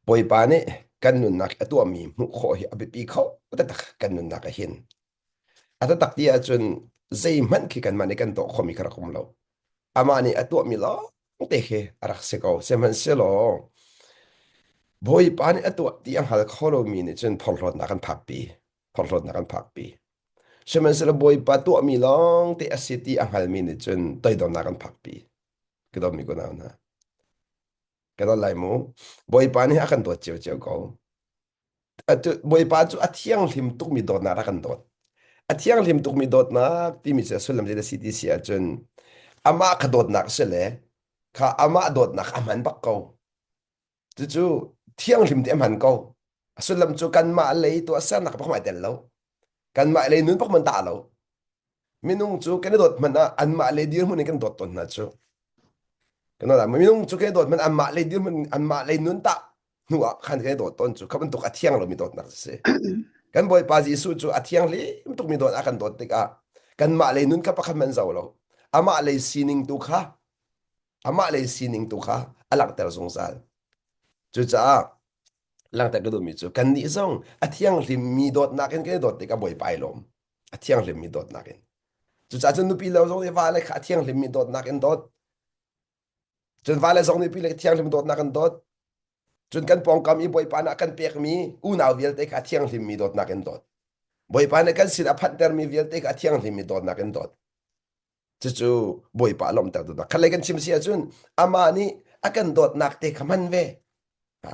ปอยปานี่กันนุนนักตัวมีมุขออภิปีเขาแต่ตักกันนุนนักเห็นแต่ตักเดียจนใจมันคือกันมาในกันโตขมิกระคมเราอามานี่ตัวมีล้อเตะอารักเสกเอาเซมันเสลอบอยปานี่ตัวที่อังหัลข้อเรามีนี่จนพอลรถนักกันพักปีพอลรถนักกันพักปีเซมันเสลบอยปาตัวมีล้องที่อาศัยที่อังหัลมีนี่จนต่อยโดนนักกันพักปีก็ต้องมีคนเอานะก็ต้องไล่หมูบอยปานี่อากันตัวเจียวเจียวเขา boi pa chu a thiang hlim tuk mi dot na ra kan dot a thiang hlim tuk mi dot na ti mi se sulam je city sia chun ama kha dot nak se le kha ama dot nak aman bak ko chu thiang hlim te man ko sulam chu kan ma le to sa nak pak ma tel lo kan ma le nun pak man ta lo minung chu kan dot man an ma le dir mun kan dot ton na chu kan la minung chu kan dot man an ma le dir mun an ma le nun ta nuwa khan kan dot ton chu khaban tok a thiang lo mi dot nak se kan boy pa ji su chu athiang le tuk mi don akan dot tik a kan ma le nun ka pakhan man zaw lo ama le sining tu kha ama le sining tu kha alak ter zong sal chu cha lang ta gadu mi chu kan ni zong athiang lim mi dot nakin ke dot tik a boy pai lom athiang lim mi dot nakin chu cha chen nu pi lo zong e va le kha athiang lim mi dot nakin dot chen va le zong ni pi le athiang lim dot nakin dot chun kan pong kam i boy pa na kan pek mi u naw vel te kha athiang lim mi dot nakin dot boy pa na kan sin a phat ter mi vel te ka thiang hlim mi dot na kan dot chu chu boy pa lom ta dot khalai kan chim sia chun ama ni akan dot nak te khaman ve ha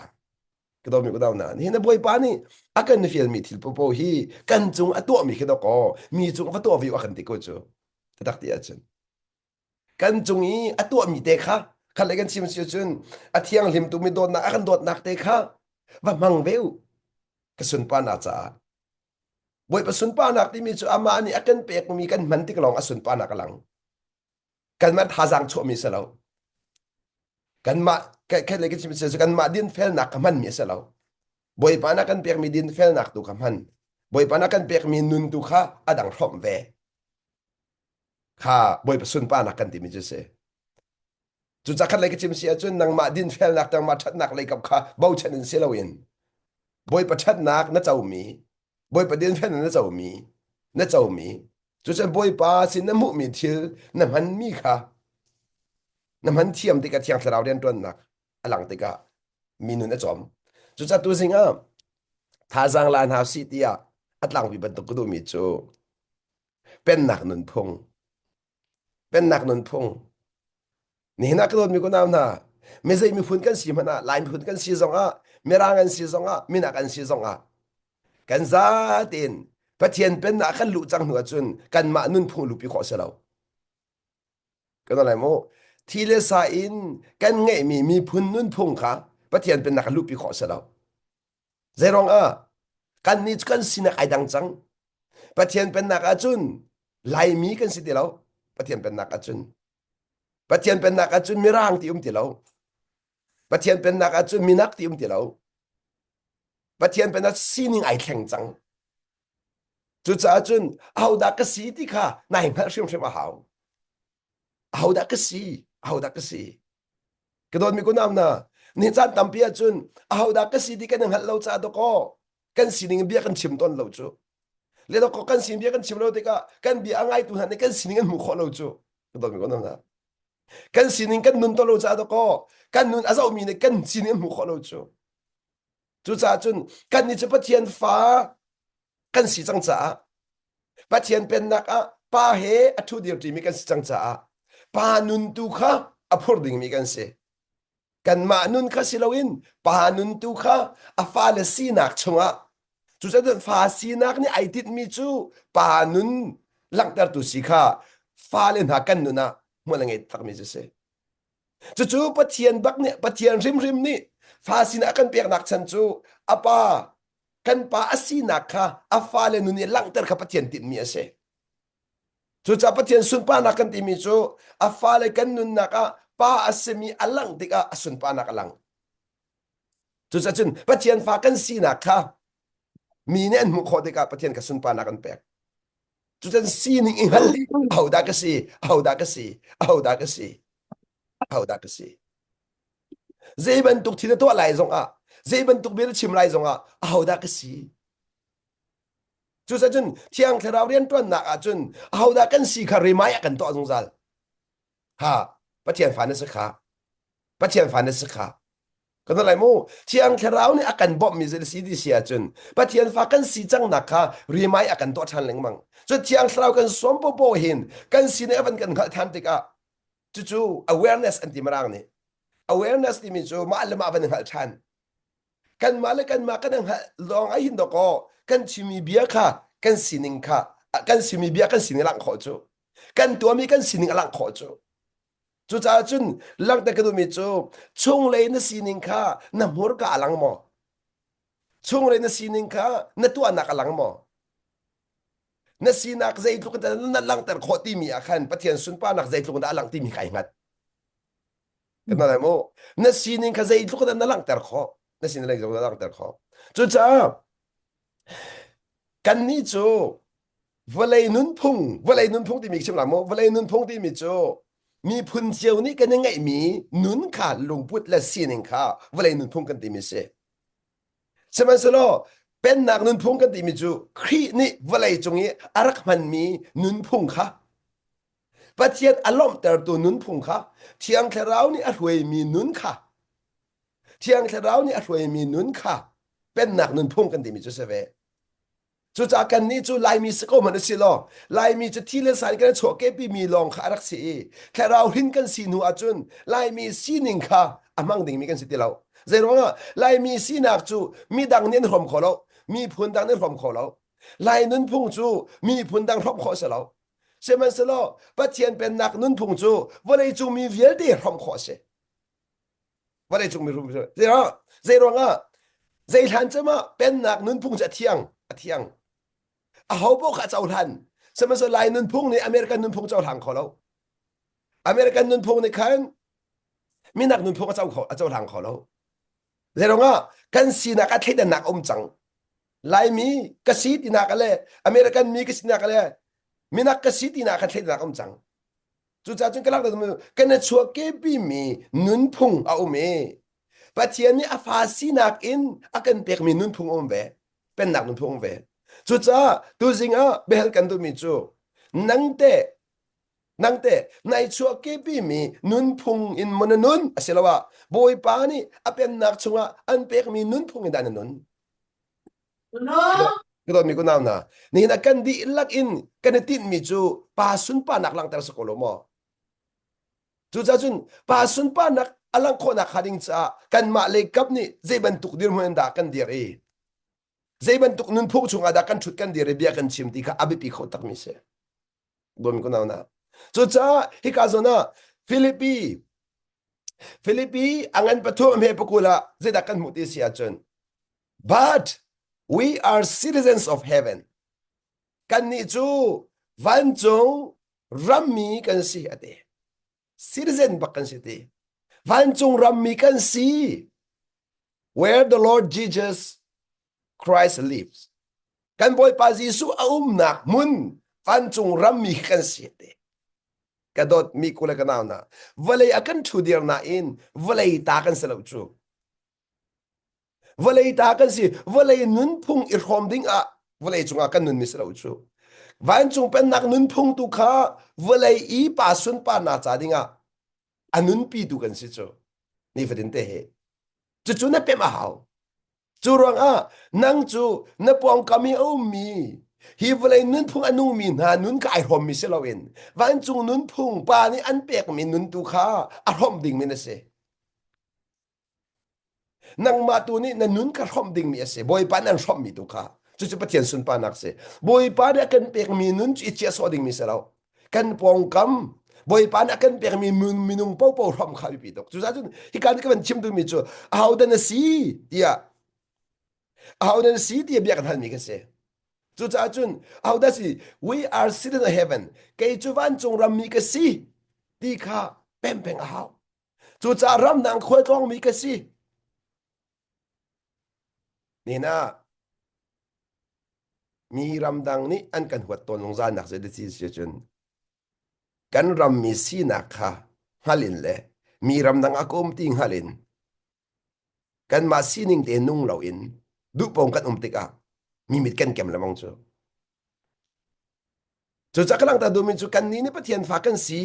ka do mi ko daw na ni na boy pa ni akan fiel mi thil po hi kan chung a to mi ke do ko mi chung fa to vi akan ti ko chu ta tak ti a chun kan chung i a to mi te kha khalai kan chim sia chun a thiang hlim tu mi dot na akan dot nak te kha wa mang veu ka sun pa na cha boy pa sun pa nak ti mi chu ama ani akan pek mi kan man ti kalong asun pa nak lang kan man hazang chu mi selo kan ma ka le ki chi se kan ma din fel nak man mi selo boy pa nak kan pek mi din fel nak tu kaman boy pa nak kan pek mi nun tu kha adang hlom ve kha boy pa sun pa nak kan ti mi chu se chu cha khat le ki chi se chun nang ma din fel nak tang ma that nak le kap kha bau chanin selawin boy pa that nak na chau mi boy pa din fel na chau mi na chau mi chu chen boy pa sin na mu mi thil na man mi kha na man thiam ti ka thiang tharau den ton nak alang ti ka mi nu na chom chu cha tu singa tha jang lan ha si tia atlang bi ban tu ku du mi chu pen nak nun phung pen nak nun phung ni na ka don mi ko nam na me zai mi phun kan si mana lain phun kan si zong a merang an si zong a mi nak an si zong a kan za tin pathian pen na kan lu chang hnuwa chun kan ma nun phung lu pi kho se lo kan la moทีเลสาอินกันไงมีพุนนุนพงค่ะปะเทียนเป็นนักลุปีขอเสลาใจรองกันนี่กันสินักไอดังจังปะเทียนเป็นนักอาจุนไลมีกันสิเดียวปะเทียนเป็นนักอาจุนปะเทียนเป็นนักอาจุนมีร่างที่เดียวปะเทียนเป็นนักอาจุนมีนักที่เดียวปะเทียนเป็นนักสินิงไอแข็งจังจุดจ้าจุนเอาดักกสีที่ค่ะนายมาเชื่อมเชื่อมเอาดักกสีเอาดักสีกระโดดมีกุนามนะนี่จานตั้มเปียจุนเอาดักสีที่กันหัดเราจ้าดอกกันสีนิงเบียกันชิมต้นเราจูเลดอกกันสีเบียกันชิมเราติกะกันเบียง่ายตัวนั้นกันสีนิงมุขเราจูกระโดดมีกุนามนะกันสีนิงกันนุนต้นเราจ้าดอกกันนุนอาจจะมีเนี่ยกันสีนิงมุขเราจูจูจ้าจุนกันนี่จะปะเทียนฟ้ากันสีจังจ้าปะเทียนเป็นนักป้าเฮอทุเดียวที่มีกันสีจังจ้าปานุนตุค่ะอพอร์ดิงมีกันเสกันมานุนค่ะสิลาวินปานุนตุค่ะอฟาเลสีนักชงะจุดนั้นฟาสีนักนี่ไอติดมีจูปานุนหลังแต่ตุสิค่ะฟาเลนหากันนุนะมัวลังไงตักมีจะเสจู่ๆปะเทียนบักเนี่ยปะเทียนริมนี่ฟาสีนักกันเปียกนักฉันจูอปากันปาอสีนักค่ะอฟาเลนุนี่หลังแต่ค่ะปะเทียนติดมีเสจู่ๆปะเทียนสุนปานักกันติมีจูอฟาเลกันนุนนักป้าอาศมีอลังติกาอสุนปานักอลังจู่ๆจุนปะเทียนฟ้ากันสีนักค่ะมีเนี่ยมุขติกาปะเทียนกับสุนปานักกันแปลกจู่ๆสีนิ่งหันลีเอาดักสีเอาดักสีเอาดักสีเอาดักสีเจ็บันตุกทีละตัวไหลซง zei ban tuk bil chim lai zonga au da ka si chu sa chun thiang tharau rian tuan na a chun au da kan si kha rimai kan to zong zal ha pathian fan se kha pathian fan se kha kan lai mo thiang tharau ni akan bom mi zel si di sia chun pathian fa kan si chang na kha rimai akan to than leng mang chu thiang tharau kan som po hin kan si ne ban kan khal than tik a chu awareness anti marang ni awareness ni mi chu ma lama ban khal than kan ma le kan ma kan long ai hin do ko kan chimi bia kha kan sining kha kan simi bia kan sining lang kho chu kan tua mi kan sining lang kho chu chu cha chun lang ta ka du mi chu chung le na sining kha na mur ka lang mo chung le na sining kha na tua na ka lang mo na sinak zai lu ka na lang tar kho ti mi a khan pathian sun pa nak zai lu da lang ti mi khai ngat kan na mo na sining kha zai lu ka na lang tar kho na sining le lu da lang tar kho chu chaกันนี่จูวลัยนุนพุงที่มีชิมหลังโมวลัยนุนพุงที่มีจูมีพุนเจียวนี่กันยังไงมีนุนขาลุงพุดและซีนิงขาวลัยนุนพุงกันที่มีเสใช่ไหมสโลเป็นนักนุนพุงกันที่มีจูครีนี่วลัยจงนี้อารักมันมีนุนพุงค่ะปะเทียนอารมณ์แต่ตัวนุนพุงค่ะเทียงแค่เรานี่อรวยมีนุนค่ะเทียงแค่เรานี่อรวยมีนุนค่ะเป็นนักนุนพุงกันที่มีจูเสเวจูจากกันนี้จูลายมีสก็มันสิโลลายมีจะที่เลสายกันโฉเก็บปีมีลองขารักสีแค่เราหินกันสีนูอาจุนลายมีสีนิงค่ะอามังดิ่งมีกันสิที่เราเจร้องอ่ะลายมีสีนักจูมีดังเน้นหอมขอเรามีพุนดังเน้นหอมขอเราลายนุนพุงจูมีพุนดังหอมขอเสเราเชื่อมันสิโลปัจเจียนเป็นนักนุนพุงจูวันนี้จูมีเวียดเดียหอมขอเสวันนี้จูมีรูปเจร้องอ่ะเจทันจะมาเป็นนักนุนพุงจะเที่ยงเอาพวกข้าเจ้าทันสมัยสลายนุนพุงในอเมริกันนุนพุงเจ้าทางเขาแล้วอเมริกันนุนพุงในคันมีนักนุนพุงเจ้าทางเขาแล้วเรื่องว่ากันสีนักเทศนักจังลายมีกษีตินักอะไรอเมริกันมีกษีนักอะไรมีนักกษีตินักเทศนักจังจุดจ้าจุดกลางตัวมือกันชัวเก็บมีนุนพุงเอาเมปัจจัยนี้อาฟาสีนักอินอากันเปียกมีนุนพุงเวเป็นนักนุนพุงเวจุดจ้าตัวจริงเบลกันตัวมีจูนังเตในชัวเก็บมีนุนพุงอินมันนุนเสียแล้วว่าบอยปานี่เป็นนักชงอันเปียกมีนุนพุงอินดานนุนก็ต้องมีกูนำนะนี่นักกันดีลักอินกันติดมีจูปาสุนปานักลังแต่สกุลมอจุดจ้าจุนปาสุนปานักอลังคนนักขัดิงจ้ากันมาเลยกับนี่เจ็บันตุกดิรมันด่ากันเดียร์ใจบันทุกนุนพวกชงอาดักันชุดกันดีเรียกันชิมตีค่ะอภิปีเขาตักมิเสบ่มีคนเอานะจุดจ้าฮิกาโซนะฟิลิปปีอังกันปะทุมเฮปกุละใจดักกันมุติเสียจน but we are citizens of heaven กันนี่จูวันจงรัมมีกันสิอเด citizen บักกันสิเดวันจงรัมมีกันสิ where the Lord Jesus Christ lives กันบอยปาจิสุอานักมุนฟันจงรำมีกันเสียเดกระโดดมีกุลกันเอานะวลัยกันชูเดียร์นาอินวลัยตากันสลับจูวลัยตากันสิวลัยนุนพุงอิรฮอมดิ้งอะวลัยจงอากันนุนมิสลับจูวันจงเป็นนักนุนพุงตุขาวลัยอีปาสุนปานาจาดิ้งอะอันนุนปีตุกันสิจูนี่ฟดินเตะจู่ๆนั่นเป็นมาหาวจูรองนังจูนปองกามีเอามีฮีวเลยนุนพุงอนุมีนานุนกายหอมมิเสลาเวนวันจูนุนพุงปานี่อันเปียกมีนุนตุขาอารมณ์ดิ่งมินเสนังมาตัวนี้นันนุนกระหอมดิ่งมีเสบอยปานันหอมมีตุขาจู่จะปะเทียนสุนปานักเสบอยปาเนี่ยกันเปียกมีนุนอิเจสอดิ่งมิเสลากันปองกำบอยปานกันเปียกมีนุงเป้าหอมขาบิปิดกจู่จะจุนฮิการที่กันชิมดูมิจูเอาดันสีเดียเอาดันสีเดียเบียกันทันมีกันเสจู่จะจุนเอาดันสี we are sitting in heaven เกจูวันจงรำมีกันสีดีค่ะเป็นเอาจู่จะรำนางควยกองมีกันสีนี่นะมีรำดังนี้อันกันหัวตนลงจานหนักเสียดีสิจุนกันรำมีสีนักค่ะฮัลินเลยมีรำดังอากุมติงฮัลิน kan ma sining te nung lo in du pong kan tika mi mit kan kem lamang chu chắc lang ta du min chu kan ni ni pathian fa kan si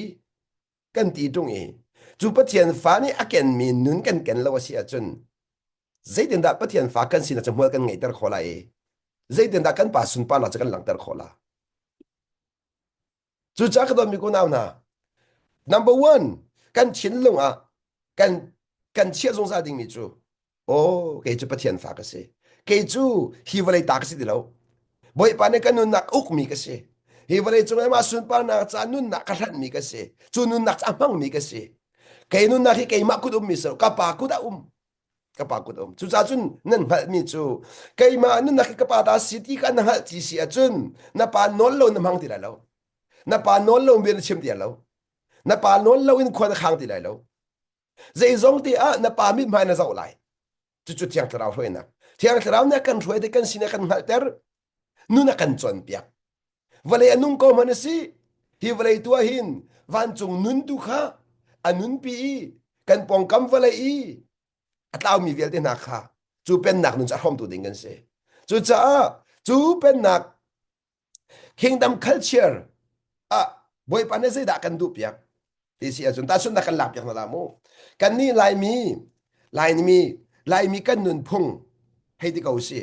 kan ti tung e chu pathian fa ni aken min nun kan ken lo si a chun zai den da pathian fa kan si na chmol kan ngai tar khola e zai den da kan pa sun pa na chakan lang tar khola chu chắc do mi ko naw na number one kan chin lung a kan kan chia zong sa ding mi chu o ke chu pathian fa ka se ke chu hi vale ta ka si di lo boy pa ne kan nun nak uk mi ka se hi vale chu ma sun pa na cha nun nak ka than mi ka se chu nun nak cha mang mi ka se ke nun nak hi ke ma ku mi so ka pa ku da kapa ku dom chu cha chun nan hal mi chu kai ma nu na kapa ta city kan hal chi si a chun na pa non lo na mang ti la lo na pa non lo mi chim ti lo na pa non lo in khon khang ti la lo zai zong ti a na pa mi mai na zau lai chu chu tiang trao hoi na tiang trao na kan hoi de kan sin kan hal ter nu na kan chon pia vale anung ko man si hi vale tua hin van chung nun tu kha anun pi kan pong kam vale i tao mi vel te nak kha chu pen nak nun cha hom tu ding kan se chu cha chu pen nak kingdom culture a boy pa ne se da kan du piak ti si a chun ta chun da kan lap piak na la mo kan ni lai mi kan nun phung hei ti kau si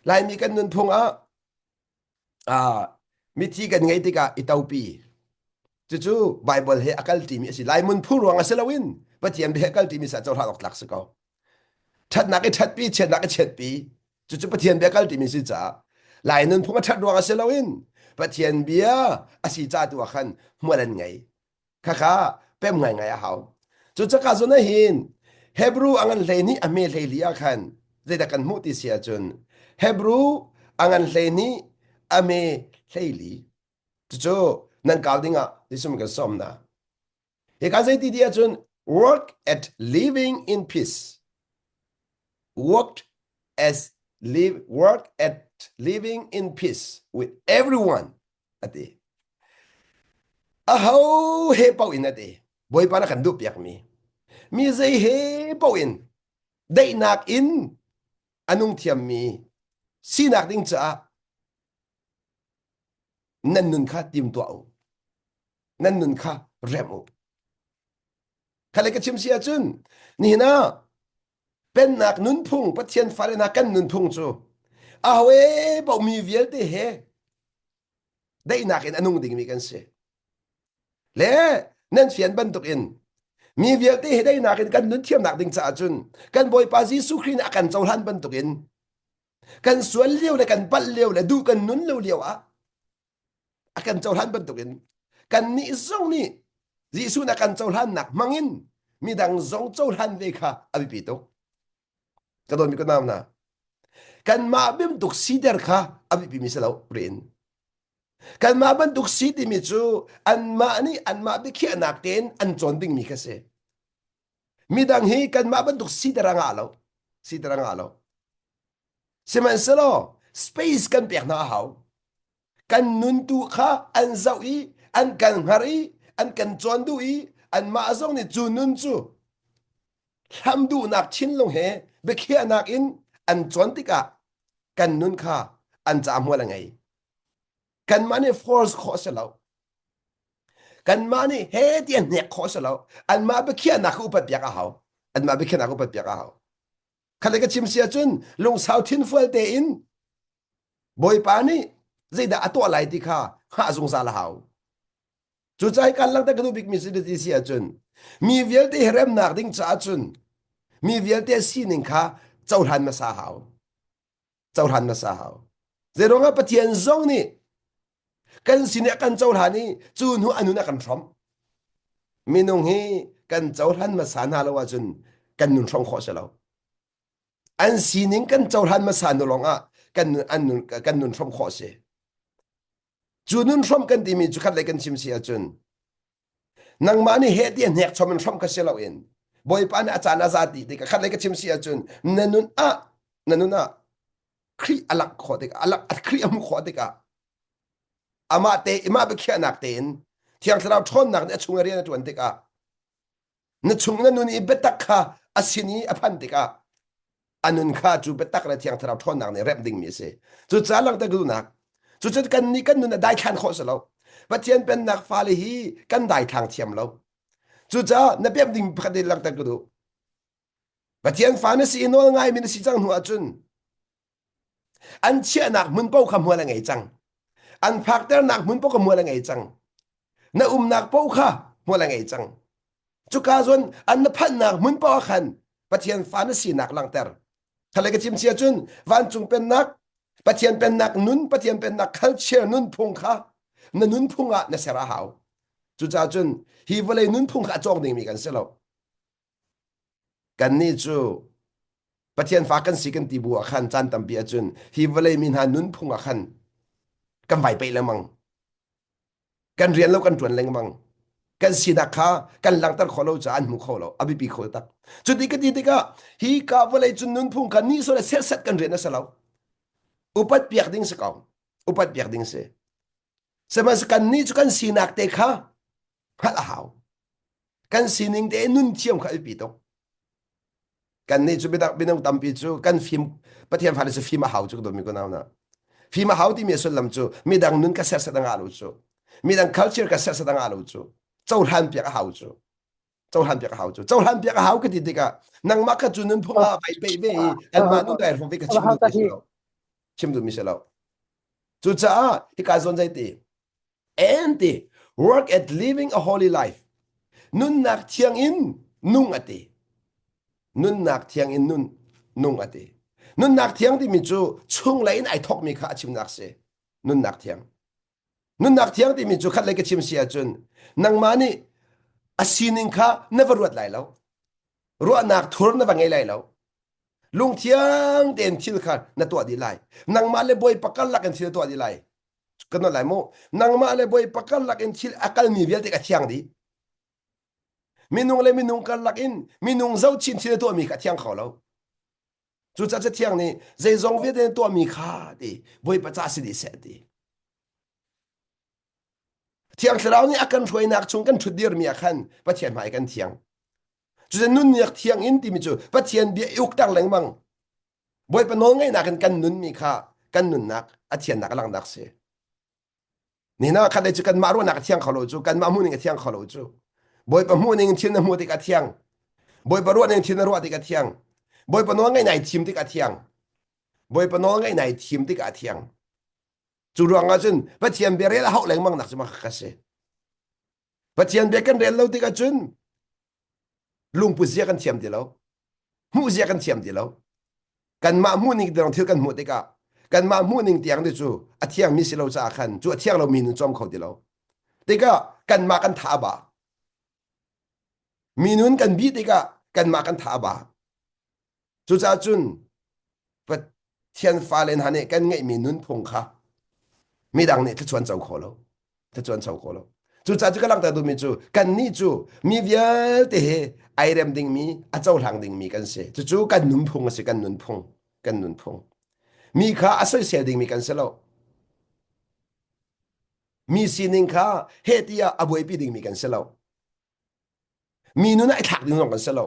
lai mi kan nun phung a mi thi kan ngai ti ka itau pi chu bible he akal ti mi si lai mun phu ruang a selawin pathian be akal ti mi sa chaw ha lok lak se koชัดนักชัดปีเช็ดนักเช็ดปีจุดประเทียนเบียกัลติมิสิจ้าหลายนั้นพวกชัดดวงอาเซลวินประเทียนเบียอาศิจ้าตัวขันมัวเล่นไงข้าเป็นไงเขาจุดจะกาศนหินเฮบรูอังเลนี่อเมเลเลียขันจะได้กันมุติเสียจนเฮบรูอังเลนี่อเมเลลีจุดนั่นกล่าวดิ้งอ่ะที่สมกันสมนะเหตุการณ์ที่ดีจน work at living in peace work at living in peace with everyone ati a how he pau in ati boy pa na kan du piak mi zai he pau in dei nak in anung thiam mi sinak ding cha nan nun kha tim to au nan nun kha remu khale ka chim sia chun ni naเป็นนักนุนพุ่งปะเทียนฟ้าเลยนักกันนุนพุ่งจูเอาเว้บอกมีเวียลได้เฮได้นักเอ็นอนุงดิ่งมีกันเสียเล่นั่นเสียนบันตุกอินมีเวียลได้เฮได้นักเอ็นกันนุนเทียมนักดิ่งจ่าจุนกันบอยปาซีสุครีนอากันเจ้าหันบันตุกอินกันสวนเลี้ยวเลยกันปั้นเลี้ยวเลยดูกันนุนเลี้ยวอ่ะอากันเจ้าหันบันตุกอินกันนี่ซงนี่จีสุนักกันเจ้าหันนักมังอินมีดังซงเจ้าหันเวค่ะอภิปิโตกระโดดมีก็น้ำนะกันมาบิมตุกซีเดอร์ค่ะอภิปิมิสลาวเรียนกันมาบันตุกซีดิมิจูอันมานี่อันมาบิขี้นักเต้นอันจวนดิ้งมีกษมีดังฮีกันมาบันตุกซีเดอร์งาลซีเดอร์งาลเสมันสโลสเปซกันเปียกหน้าเขากันนุนตุค่ะอันเจ้าอีอันกันฮารีอันกันจวนดูอีอันมาส่งนี่จูนุนจูทำดูนักชินลงเฮเบเคียนักอินอันจวนติกะกันนุนค่ะอันจามหัวละไงกันมานี่ฟอร์สคอสแล้วกันมานี่เฮเดียนเนกคอสแล้วอันมาเบเคียนักอุปเปียกเขาอันมาเบเคียนักอุปเปียกเขาคันเลยก็ชิมเสียจนลงสาวทินฟัวเตอินบอยปานี่จะได้ตัวอะไรติค่ะหาสงสารเขาจุดใจกันลังแต่กระดูกบิกมีสิทธิ์เสียจนมีเวลที่เริ่มนักดิ้งจ้าจนมีเวลที่สิ่งหนึ่งค่ะเจ้าทันมาสาหาวเจ้าทันมาสาหาวเจรงอ่ะปะเทียนซงนี่กันสิ่งนี้กันเจ้าทันนี่จูนหัวอนุนักกันพร้อมมีนงฮีกันเจ้าทันมาสานหาแล้วว่าจนกันนุนพร้อมขอเสียแล้วอันสิ่งหนึ่งกันเจ้าทันมาสานลงอ่ะกันอันนุนกันนุนพร้อมขอเสียจูนุนพร้อมกันที่มีจุดขัดเลยกันชิมเสียจนนังมานี่เฮดเดียนเฮกชอมันพร้อมกันเสียแล้วเองบอยปานอาจารย์อาซาติที่ขัดเลยกันชิมเสียจนนันนุนครีอลักขอติกอลักครีอมุขอติกอามาเตอมาเบเคียนักเตนที่ยังเราทนนักเนี่ยชุงเรียนจวนติกะนั่นชุงนั่นนุนอีเบตักค่ะอาศินีอพันติกะ anun kha chu betak la thiang tharau thon nang ne rem ding mi se chu cha lang ta gu nak chu chu kan ni kan nun dai khan kho sa lo pathian pen nak fa le hi kan dai thang thiam lo chu cha na pem ding phade lang ta gu du pathian fa na si no ngai min si chang hu achun an chia nak mun pau kham hu la ngai chang an phak ter nak mun pau kham hu la ngai chang na nak pau kha hu la ngai chang chu ka zon an na phan nak mun pau khan pathian fa na si nak lang ter thale ka chim chia chun van chung pen nak pathian pen nak nun pathian pen nak culture nun phung kha na nun phunga na sera hau chu cha chun hi vale nun phung kha chong ding mi kan selo kan ni chu pathian fa kan si kan ti bu khan chan tam pi chun hi vale min ha nun phunga khan kan vai pe la mang kan rian lo kan tuan leng mang kan si da kha kan lang tar kholo cha an mu kholo abi pi kho tak chu ti ka hi ka vale chun nun phung kan ni so la set set kan rian na selo upat piak ding se kaw upat piak ding se semas kan ni chu kan sinak te kha hal hau kan sining te nun thiam kha pi to kan ni chu bidak binang tampi chu kan phim pathian phale chu phim hau chu do mi ko naw na phim hau ti mi so lam chu mi dang nun ka ser sa dang alu chu mi dang culture ka ser sa dang alu chu chau han piak hau chu chau han piak hau chu chau han piak hau ka ti ka nang ma ka chu nun phunga bai be be an ma nun dai phong ve ka chim du mi so chim du mi so chu cha hi ka zon zai ti and the work at living a holy life nun nak thiang in nung ati nun nak thiang in nung ati nun nak thiang ti mi chu chung lain ai thok mi kha chim nak se nun nak thiang ti mi chu khat le ka chim sia chun nang mani asining kha never ruat lai lo ruat nak thur na bangai lai lo lung thiang den thil kha na to di lai nang ma le boy pakal lak en thil to di lai kan lai mo nang ma le boy pakal lak en thil akal mi vel te ka thiang di minung le minung kal lak in minung zau chin thil to mi ka thiang kho lo chu cha cha thiang ni zai zong ve den to mi kha di boy pa cha si di se di thiang thrau ni akan roi nak chung kan thudir mi khan pa thian mai kan thiang chu nun yak thiang in ti mi chu pa thian bi uk tak leng mang boy pa no ngai nak kan nun mi kha kan nun nak a thian nak lang nak se ni na kha de chu kan ma ro nak thiang khalo chu kan ma mu ni thiang khalo chu boy pa mu ni thin na mu ti ka thiang boy pa ro ni thin na ro ti ka thiang boy pa no ngai nai thim ti ka thiang boy pa no ngai nai thim ti ka thiang chu ruang a chun pa thian be re la hau leng mang nak ma kha se pa thian be kan rel lo ti ka chun lung pu zia kan thiam ti lo mu zia kan thiam ti lo kan ma mu ni dang thil kan mu ti ka kan ma mu ning tiang de chu a thiang mi si lo cha khan chu a thiang lo mi nu chom kho ti lo ti ka kan ma kan tha ba mi nun kan bi ti ka kan ma kan tha ba chu cha chun pa thian fa len hane kan ngai mi nun phung kha mi dang ne chuan chau kho lo chuan chau kho lo chu cha chu ka lang ta du mi chu kan ni chu mi vial te he ai rem ding mi a chau hlang ding mi kan se chu kan nun phung se kan nun phung mi kha asoi se ding mi kan se lo mi sining kha hetia aboi pi ding mi kan se lo mi nu na ai thak ding long kan se lo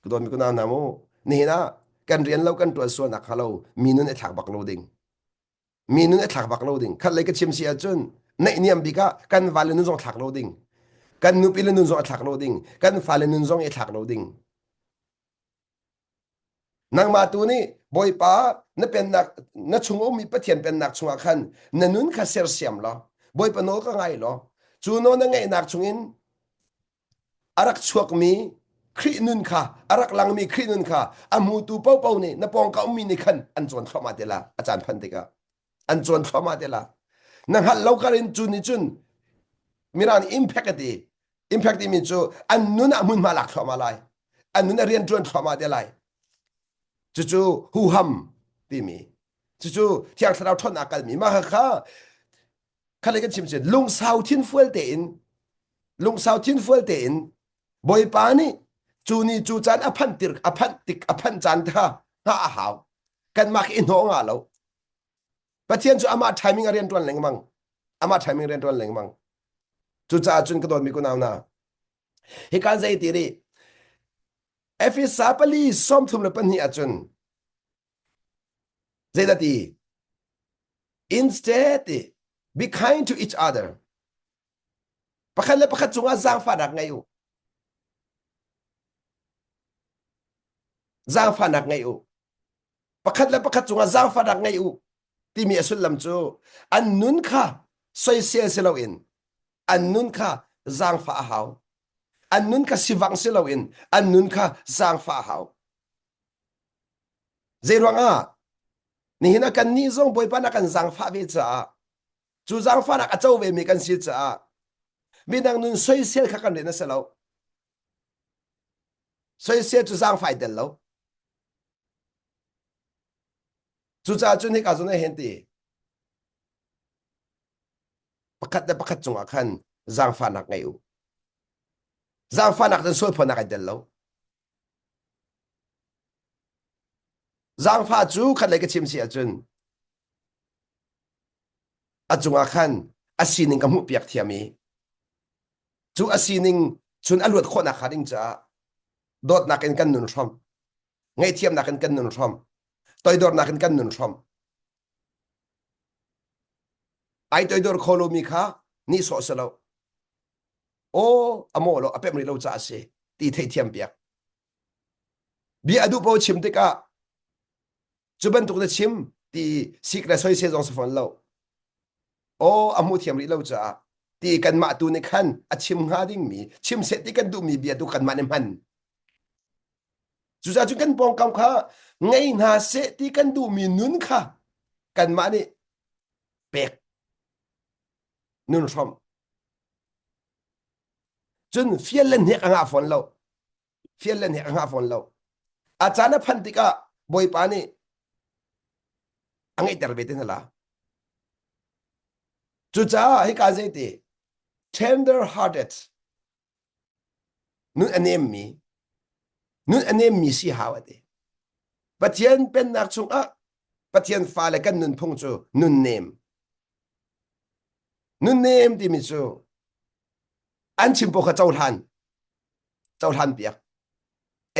ku don mi ku na mo ni na kan rian lo kan tua so na khalo mi nu na thak bak lo ding mi nu na thak bak lo ding khat le ka chim sia chun nei niam bi ka kan vale nu zong thak lo ding kan nu pi le nu zong thak lo ding kan fa le nu zong e thak lo ding nang ma tu ni boy pa na pen nak na chungo mi pathian pen nak chunga khan na nun kha ser siam lo boy pa no ka ngai lo chu no na ngai nak chungin arak chuak mi khri nun kha arak lang mi khri nun kha amu tu pau pau ni na pong ka mi ni khan an chon khama de la achan phan de ka an chon khama de la nang hal lo ka rin chu ni chun miran impact mi chu an nun amun ma lak khama lai an nun rian chon khama de lai chu hu ham ti mi chu thiang thlau thon akal mi ma kha kha le kan chim che lung sao thin fuel te in lung sao thin fuel te in boy pa ni chu ni chu chan aphan tik aphan chan tha ha a haw kan mak in ho nga lo pathian chu ama timing arian ton leng mang ama timing arian ton leng mang chu cha chun ka don mi ku naw na he kan zai ti ri efi sapali som thum le pan hi achun zedati instead be kind to each other pakhat le pakhat chunga zang fa nak ngai u zang fa nak ngai u pakhat le pakhat chunga zang fa nak ngai u ti mi asul lam chu an nun kha soi se se lo in an nun kha zang fa hao an nun kha siwang se lo in an nun kha zang fa hao zerwanga ni hina kan ni zong boy pa na kan zang fa ve cha chu zang fa nak achau ve mi kan si cha minang nun soi sel kha kan le na se lo soi se chu zang fa del lo chu cha chu ni ka zu na hen ti pakhat le pakhat chunga khan zang fa nak ngai u zang fa nak den soi pho nak ai del lo zang fa chu khat le ka chim si achun achunga khan asining ka mu piak thiami chu asining chun aluat khona kharing cha dot nakin kan nun thom ngai thiam nakin kan nun thom toy dor nakin kan nun thom ai toy dor kholo mi kha ni so salo o amolo apem ri lo cha se ti thei thiam piak bi adu po chim te ka chuban tuk na chim ti sikra soi se jong sa fon lo o amu thiam ri lo cha ti kan ma tu ne khan achim nga ding mi chim se ti kan du mi bi adu kan ma ne man chu za chu kan pong kam kha ngai na se ti kan du mi nun kha kan ma ni pek nun thom chun fiel len he anga fon lo fiel len he anga fon lo achana phantika boy pa ni angai ter beten la chu cha he ka ze ti tender hearted nun anem mi si hawate pathian pen nak chung a pathian fa le kan nun phung chu nun nem ti mi chu an chim po kha chau than piak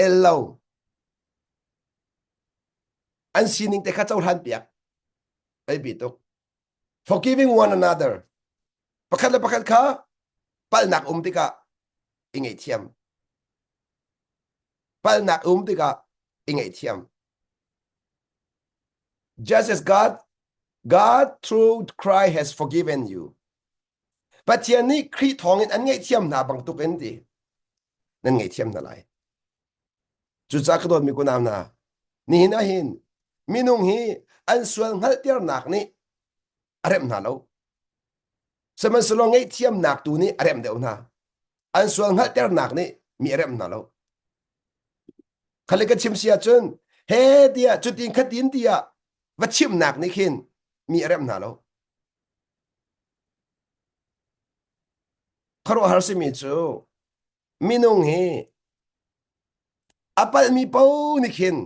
ello an sining te kha chau than piak ai bi to forgiving one another pakhat le pakhat kha pal nak tika ingai thiam pal nak tika ingai thiam just as God through Christ has forgiven you but here ni kri thong in an ngai thiam na bang tu ken ti nan ngai thiam na lai chu cha ka don mi ku nam na ni na hin minung hi an sual ngal ter nak ni arem na lo seman sulong ngai thiam nak tu ni arem de na an sual ngal ter nak ni mi arem na lo khale ka chim sia chun he dia chu tin khatin dia va chim nak ni khin mi arem na lo kharo har si mi chu minung hi apal mi pau ni khin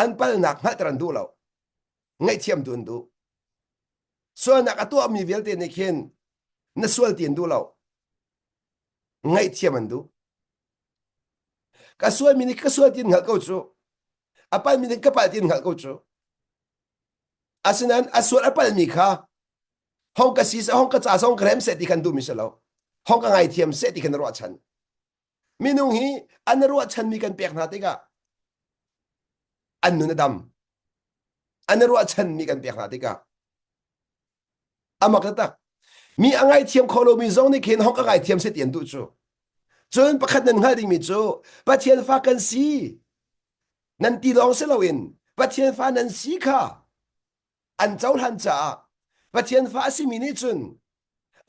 an pal nak hal tran du lo ngai thiam dun du so nak atu mi vel te ni khin na sual tin du lo ngai thiam an du ka sual mi ni ka sual tin ngal ko chu apal mi ni ka pal tin ngal ko chu asinan aswal apal mi kha hong ka si sa hong ka cha song krem se ti kan du mi selo hong ka ngai thiam se ti kan ro chan minung hi an ro chan mi kan pek na te ga an nu na dam an ro chan mi kan pek na te ga amak ta mi angai thiam kholo mi zong ni khin hong ka ngai thiam se tian du chu chun pakhat nan ngai ding mi chu pathian fa kan si nan ti long se lo in pathian fa nan si kha an chau han cha pathian fa si mi ni chun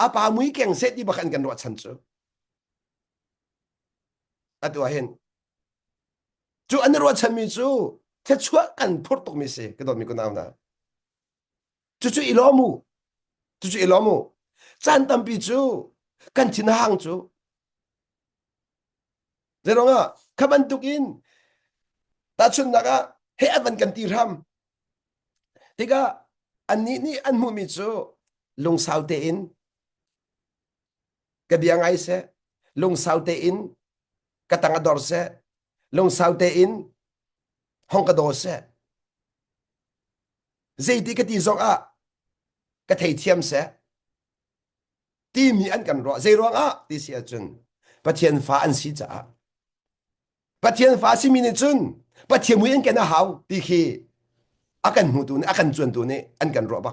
apa mui keng se ti bakhan kan ro chan chu atwa hen chu an ro chan mi chu the chua kan phur tok mi se ke do mi ko nam na chu ilomu chan tam pi chu kan chin hang chu zeronga khaban tukin ta chun naga he avan kan ti ram tiga ani ni an mu mi chu lung sau te in ka biang ai se lung sau te in ka tanga dor se long sau te in hong ka do se zai ti ka ti zong a ka thei thiam se ti mi an kan ro zai rong a ti sia chun pathian fa an si cha pathian fa si mi ni chun pathian mu en ken a hau ti khi akan mu tu ne akan chuan tu ne an kan ro ba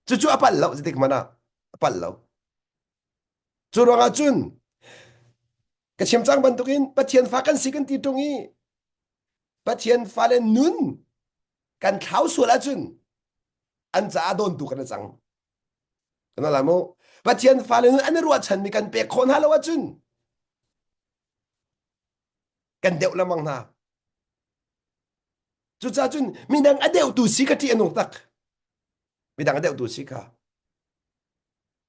chu chu apal lo dik mana apal lo chu rong a chun ka chem chang ban tukin pathian fa kan si kan ti tung i pathian fa le nun kan thau su la chun an cha don tu kan chang kana la mo pathian fa le nun an ruwa chan mi kan pe khon ha lo wa chun kan deuh lamang na chu cha chun mi dang adeu tu si ka ti anong tak mi dang adeu tu si ka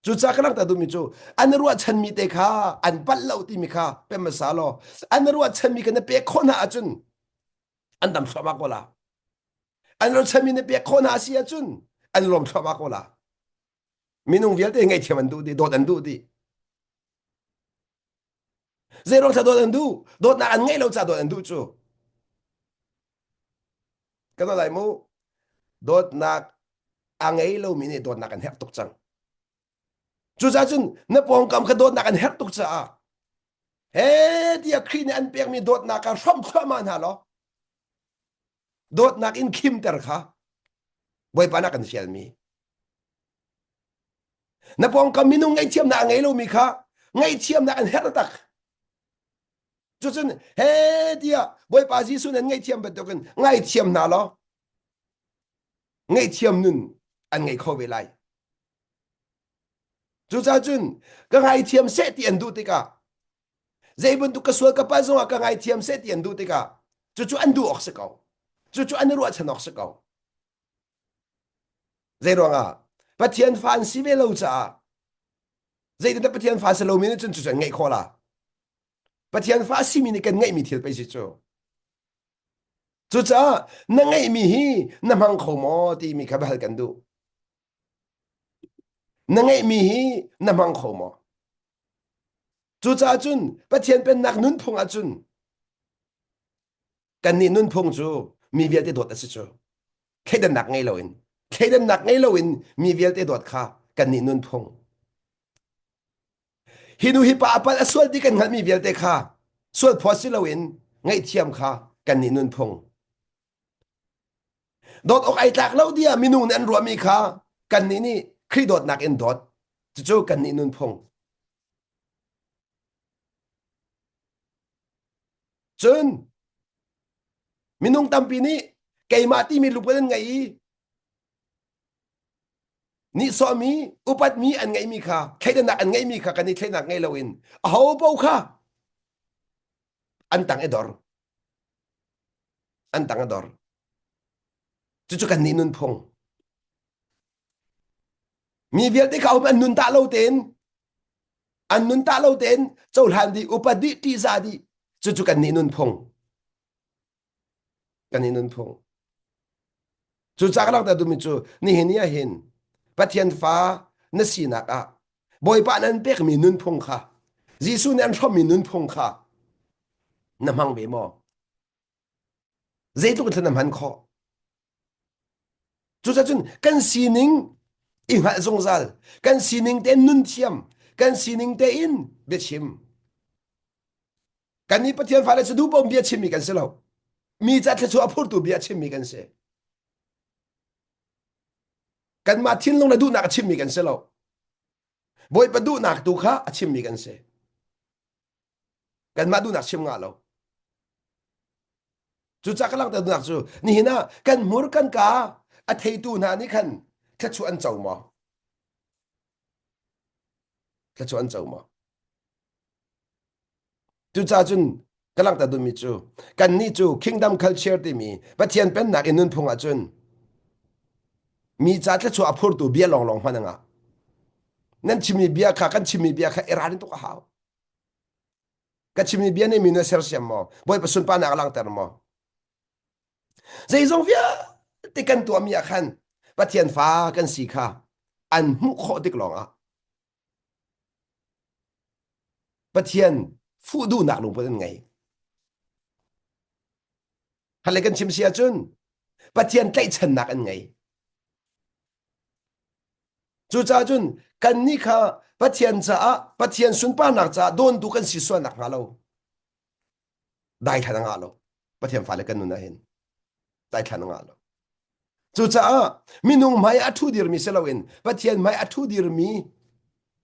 chu cha ka lang ta du mi chu an ruwa chan mi te kha an pal lo ti mi kha pe ma sa lo an ruwa chan mi kan pe khon ha chun an dam thwa ma ko la an ruwa chan mi ne pe khon ha si a chun an rom thwa ma ko la mi nung vial te ngai thiam an du di dot an du di zai rong tha dot an du dot na an ngai lo cha dot an du chu ka no lai mo dot na ang ei lo mi ne dot na kan hek tok chang chu cha chun na pong kam kha dot na kan hek tok cha a he dia khri ne an pek mi dot na ka rom thwa man ha lo dot na in kim ter kha boy pa na kan sial mi na pong kam mi nung ngai thiam na ang ei lo mi kha ngai thiam na an hek tak chu chun he dia boy pa ji su nan ngai thiam ba to kan ngai thiam na lo ngai thiam nun an ngai kho ve lai chu cha chun ka ngai thiam se ti an du ti ka zai bun tu ka sual ka pa zo ka ngai thiam se ti an du ti ka chu chu an du ok se ka chu chu an ru chan ok se ka zai ro nga pathian fan si ve lo cha zai da pathian fa se lo mi chun chu chan ngai kho la pathian fa si mi ni kan ngai mi thil pe si chu chu cha na ngai mi hi na mang kho mo ti mi ka bal kan du na ngai mi hi na mang kho mo chu cha chun pathian pen nak nun phung a chun kan ni nun phung chu mi vial te dot a si chu khai dan nak ngai lo in khai dan nak ngai lo in mi vial te dot kha kan ni nun phung hinu hi pa apal aswal di kan ngal mi vial te kha swal phwa si lo in ngai thiam kha kan ni nun phung dot ok ai tak lo dia minung an ro mi kha kan ni ni khri dot nak in dot chu chu kan ni nun phung chun minung tampi ni kay mati mi lupanan ngai ni so mi upat mi an ngai mi kha khaida na an ngai mi kha kan ni thaina ngai loin a ho po kha an tang edor an tang edor chu chu kan ni nun phong mi vial te khau an nun ta lo ten an nun ta lo ten chol han di upat di ti za di chu chu kan ni nun phong kan ni nun phong chu cha lang ta du mi chu ni hin ya hin pathian fa na si nak a boy pa nan pek mi nun phong kha jisu nan thom mi nun phong kha na mang be mo zai tu ka nam han kho chu cha chun kan si ning i ha zong zal kan si ning te nun thiam kan si ning te in be chim kan ni pathian fa le chu du bom be chim mi kan se lo mi cha the chu apur tu be chim mi kan se kan ma thin long na du na ka chim mi kan se lo boy pa du nak tu kha a chim mi kan se kan ma du nak chim nga lo chu cha ka lang ta du nak chu ni hina kan mur kan ka a thei tu na ni khan thla chu an chau mo thla chu an chau mo chu cha chun ka lang ta du mi chu kan ni chu kingdom culture ti mi pathian pen nak in nun phung a chun mi cha thla chu a phur tu bia long long hmananga nan chimi bia kha kan chimi bia kha eranin to ka haw ka chimi bia ne mi na ser siam mo boy pa sun pa na lang tar mo zai zong via te kan tu mi a khan pathian fa kan si kha an mu kho dik long a pathian phụ du nak lung pen ngai hale kan chim sia chun pathian tlai chan nak an ngai chu cha chun kan ni kha pathian cha a pathian sun pa nak cha don tu kan si so nak nga lo dai thana nga lo pathian fa le kan nu na hin dai thana nga lo chu cha a minung mai a thu dir mi selawin pathian mai a thu dir mi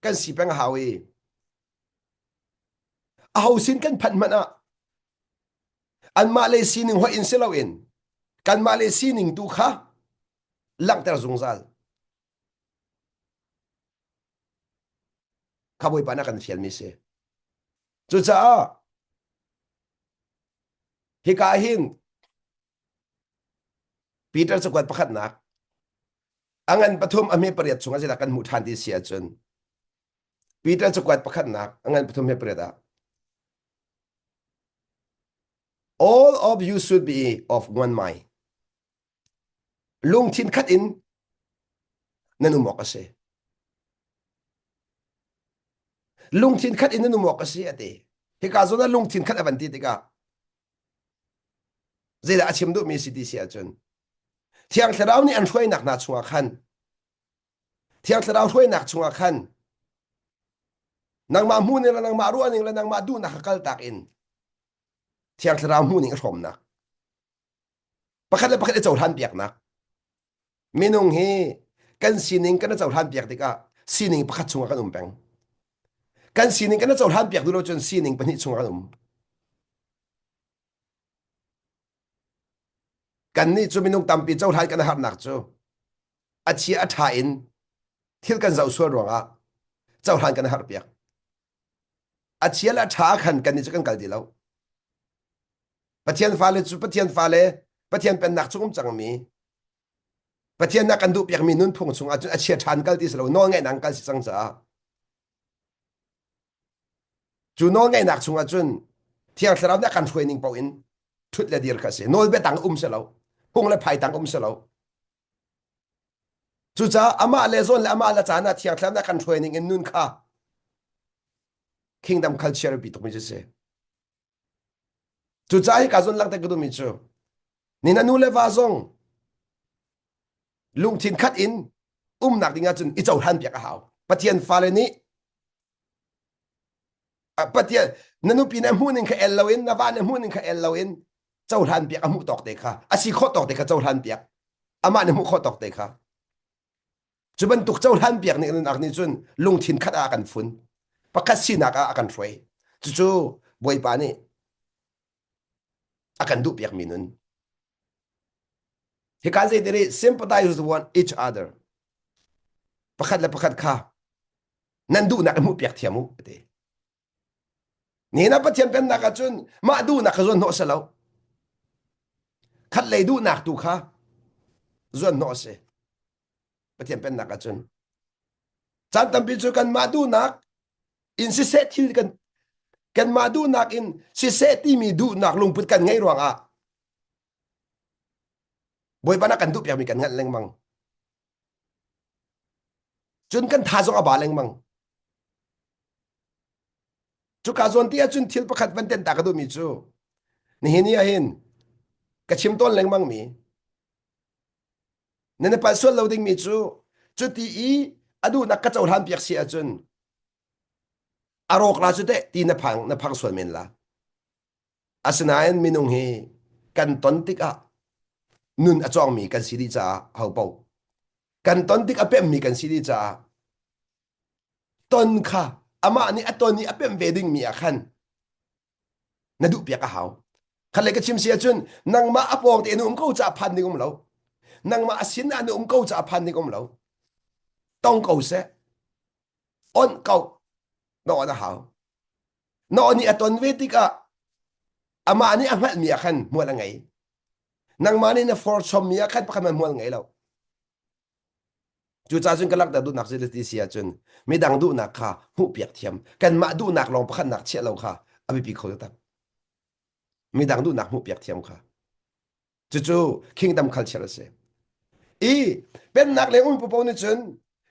kan si peng hawi a hausin kan phat mana an ma le sining ho in selawin kan ma le sining tu kha lang ter zungzal khaboi pana kan fial mi se chu cha a hi ka hin Peter chakwat pakhat nak angan pathum ame pariat chunga jela kan mu than ti sia chun Peter chakwat pakhat nak angan pathum me pariat all of you should be of one mind lung thin khat in nanu mok ase lung thin khat in nanu mok ase ate hi ka zona lung thin khat avanti te ka zela achim du mi city sia chun thiang tharau ni an hruai nak na chunga khan thiang tharau hruai nak chunga khan nang ma mu ni la nang ma ru aning la nang ma du na kal tak in thiang tharau mu ni rom nak pakhat le pakhat e chaw han piak nak minung hi kan sining kan chaw han piak te ka sining pakhat chunga kan peng kan sining kan chaw han piak du lo chun sining pani chunga kan kan ni chu minung tampi chaw han kan har nak chu achia atha in thil kan zau suar ronga chaw han kan har piak achia la tha khan kan ni chu kan kal di lo pathian fa le chu pathian fa le pathian pen nak chungum chang mi pathian nak kan du piak mi nun phung chunga chu achia than kal ti slo no ngai nang kal si chang cha chu no ngai nak chunga chun thiang thlaw na kan training pau in thut le dir kha se nol be tang se lo hung le phai tang se lo chu cha ama le zon le ama la cha na thiang thlaw na kan training in nun kha kingdom culture bi to mi se chu cha hi ka zon lang ta ku mi chu ni na nu le va zong lung thin khat in nak dinga chun i chau han pia ka hau pathian fa le ni pathian nanu pi na hunin kha el lawin na va na hunin kha el lawin chau han pia amu tok te kha asi kho tok te kha chau han pia ama ne mu kho tok te kha chuban tuk chau han pia ni nak ni chun lung thin khat a kan fun pakhat si na ka akan throi chu chu boi pa ni akan du piak minun he ka zai dere sympathize with one each other pakhat la pakhat kha nan du na mu piak thiamu te ni na pathian pen na ka chun ma du na ka zon no salo khat lei du nak tu kha zon no se pathian pen na ka chun chan tam pi chu kan ma du nak in si set thil kan ma du nak in si set ti mi du nak lung put kan ngai ronga boy bana kan du pya mi kan ngal leng mang chun kan tha zo aba leng mang chu ka zon tia chun thil pakhat van ten ta ka du mi chu ni hini a hin ka chim ton leng mang mi nene pa sol loading mi chu ti i adu nak ka chaw han piak si a chun arok la chu te ti na phang sol men la asinain minung hi kan ton tik a nun a chong mi kan sidi cha hau pau kan ton tik a pem mi kan sidi cha ton kha ama ni aton ni apem wedding mi a khan na du pia ka hau khale ka chim sia chun nang ma apong te num ko cha phan ni gum lo nang ma asin na num ko cha phan ni gum lo tong ko se on ko no na hau no ni aton wetika ama ni angal mi a khan mo la ngai nang ma ni na for som mi a khan pa khan mo ngai lo chu cha chun kalak da du nak zeli ti sia chun mi dang du nak kha hu piak thiam kan ma du nak long pakhan nak che lo kha abi pi khol ta mi dang du nak hu piak thiam kha chu chu kingdom culture se i pen nak le un po ni chun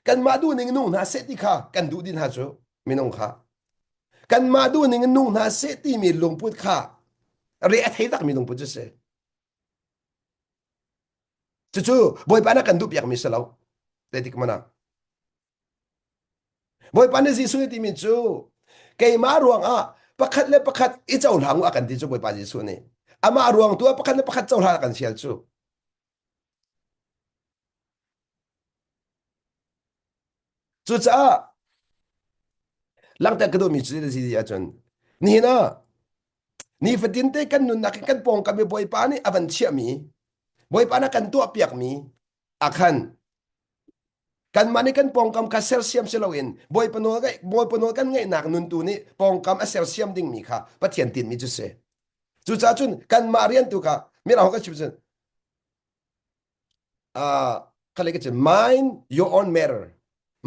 kan ma du ning nu na se ti kha kan du din ha chu mi nong kha กันมาดูหนึ่งนุ่งนาเสตีมีลงพุทธค่ะเรียกให้ตักมีลงพุทธจะเสจู่ๆบอยปานักกันดูเปียกมีเสลาเด็กมันนะบอยปานักจิสุนี่ที่มีจู่เกยมารวงอ่ะประคัดเล็ประคัดอีเจ้าหลังว่ากันที่จู่บอยปาจิสุนี่อามารวงตัวประคัดเล็ประคัดเจ้าหลังกันเชียวจู่จู่จ้าหลังแต่กระโดดมีจู่ที่ที่อาจารย์นี่นะนี่ฟดินเตกันนุนนักกันปองกับบ่อยปานี่อวันเชียมีบ่อยปานักกันตัวเปียกมีอาคันกันมานี่กันปองกับคาเซลเซียมเซลวินบ่อยปนอกันไงหนักนุนตัวนี้ปองกับเซลเซียมดิ่งมีค่ะปะเทียนตินมีจุดเสจู่จ้าจุนกันมาเรียนตัวค่ะมีเราก็ชิบจุนอ่าเขาเรียกกัน mind your own matter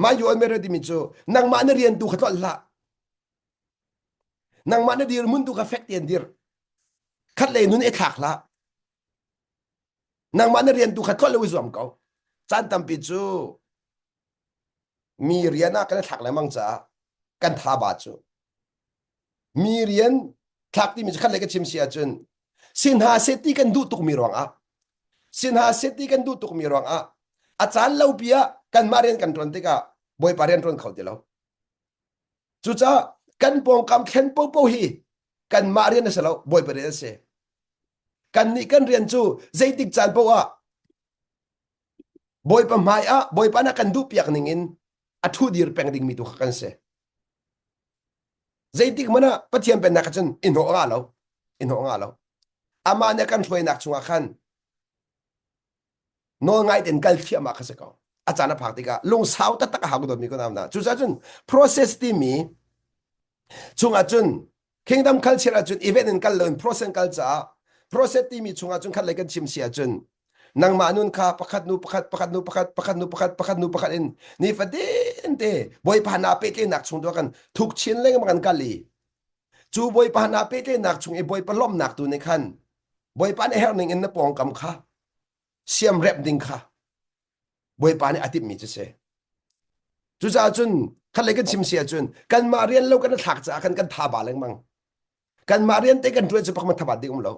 mind your own matter ที่มีจู่นางมาเนเรียนตัวขัดละนางมาเนเดียร์มุนตัวกับเฟกเตียนเดียร์ขัดเลยนุนเอทักละ นางมันเรียนตุขัดก็เลยวิสุมเขาจันทำปิจูมีเรียนนักกันถักเลยมั่งจ้ากันท่าบาจูมีเรียนถักที่มีขัดเลยก็ชิมเสียจนสินหาเสตีกันดูตุกมีรองอ่ะสินหาเสตีกันดูตุกมีรองอ่ะอาจารย์เล่าเปียกันมาเรียนกันตรนติกาบอยปาเรียนตรนเขาเดียวจู่จ้ากันปองคำเข็นปูปูฮีกันมาเรียนนั่นสิเราบอยปาเรียนเสกันนี่กันเรียนจู่ใจติกจานปูอ่ะ boy pa mai a boy pa na kan du piak ningin athu dir peng ding mi tu kan se zaitik mana pathiam pen na ka chen in ho nga lo ama ne kan thloi nak chunga khan no ngai den kal thia ma kha se ko achana phak tika lung sau ta tak ha gu do mi ko nam na chu cha chun process ti mi chunga chun kingdom culture chun event in kal learn process process ti mi chunga chun khat le kan chim sia chun nang manun ka pakat nu pakat pakat nu pakat pakat nu pakat pakat nu pakat in ni fadin te boy pa na pe te nak chung do kan thuk chin leng man kali chu boy pa na pe te nak chung e boy pa lom nak tu ne khan boy pa ne her ning in na pong kam kha siam rep ding kha boy pa ne atip mi che se chu za chun khan le kan chim sia chun kan ma rian lo kan thak cha kan tha ba leng mang kan ma rian te kan tue chu pak ma tha ba ding lo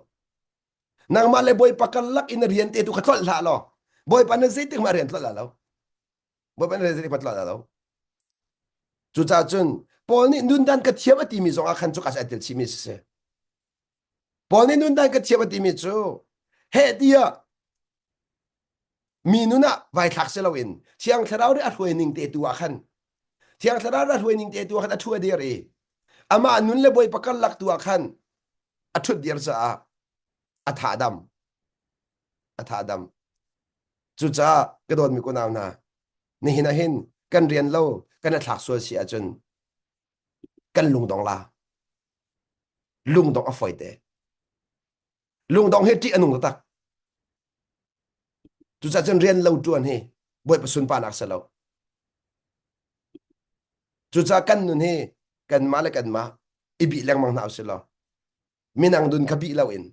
nang male boy pakalak in rian te tu khatol la lo boy pa na zaitik ma rian tla la lo boy pa na zaitik patla la lo chu cha chun pol ni nun dan ka thiam ati mi zong a khan chu ka sa tel chi mi se pol ni nun dan ka thiam ati mi chu he dia mi nuna vai thak se lo in thiang tharau ri a hoi ning te tu a khan thiang tharau ra hoi ning te tu a khan a thu de ri ama nun le boy pakalak tu a khan a thut dir sa a tha dam chu cha ka don mi ko naw na ni hina hin kan rian lo kan a thak so si a chun kan lung dong la lung dong a foi te lung dong he ti anung tak chu cha chun rian lo tuan he boy pa sun pa nak sa lo chu cha kan nun he kan ma le kan ma ibi lang mang na se lo minang dun ka bi lo in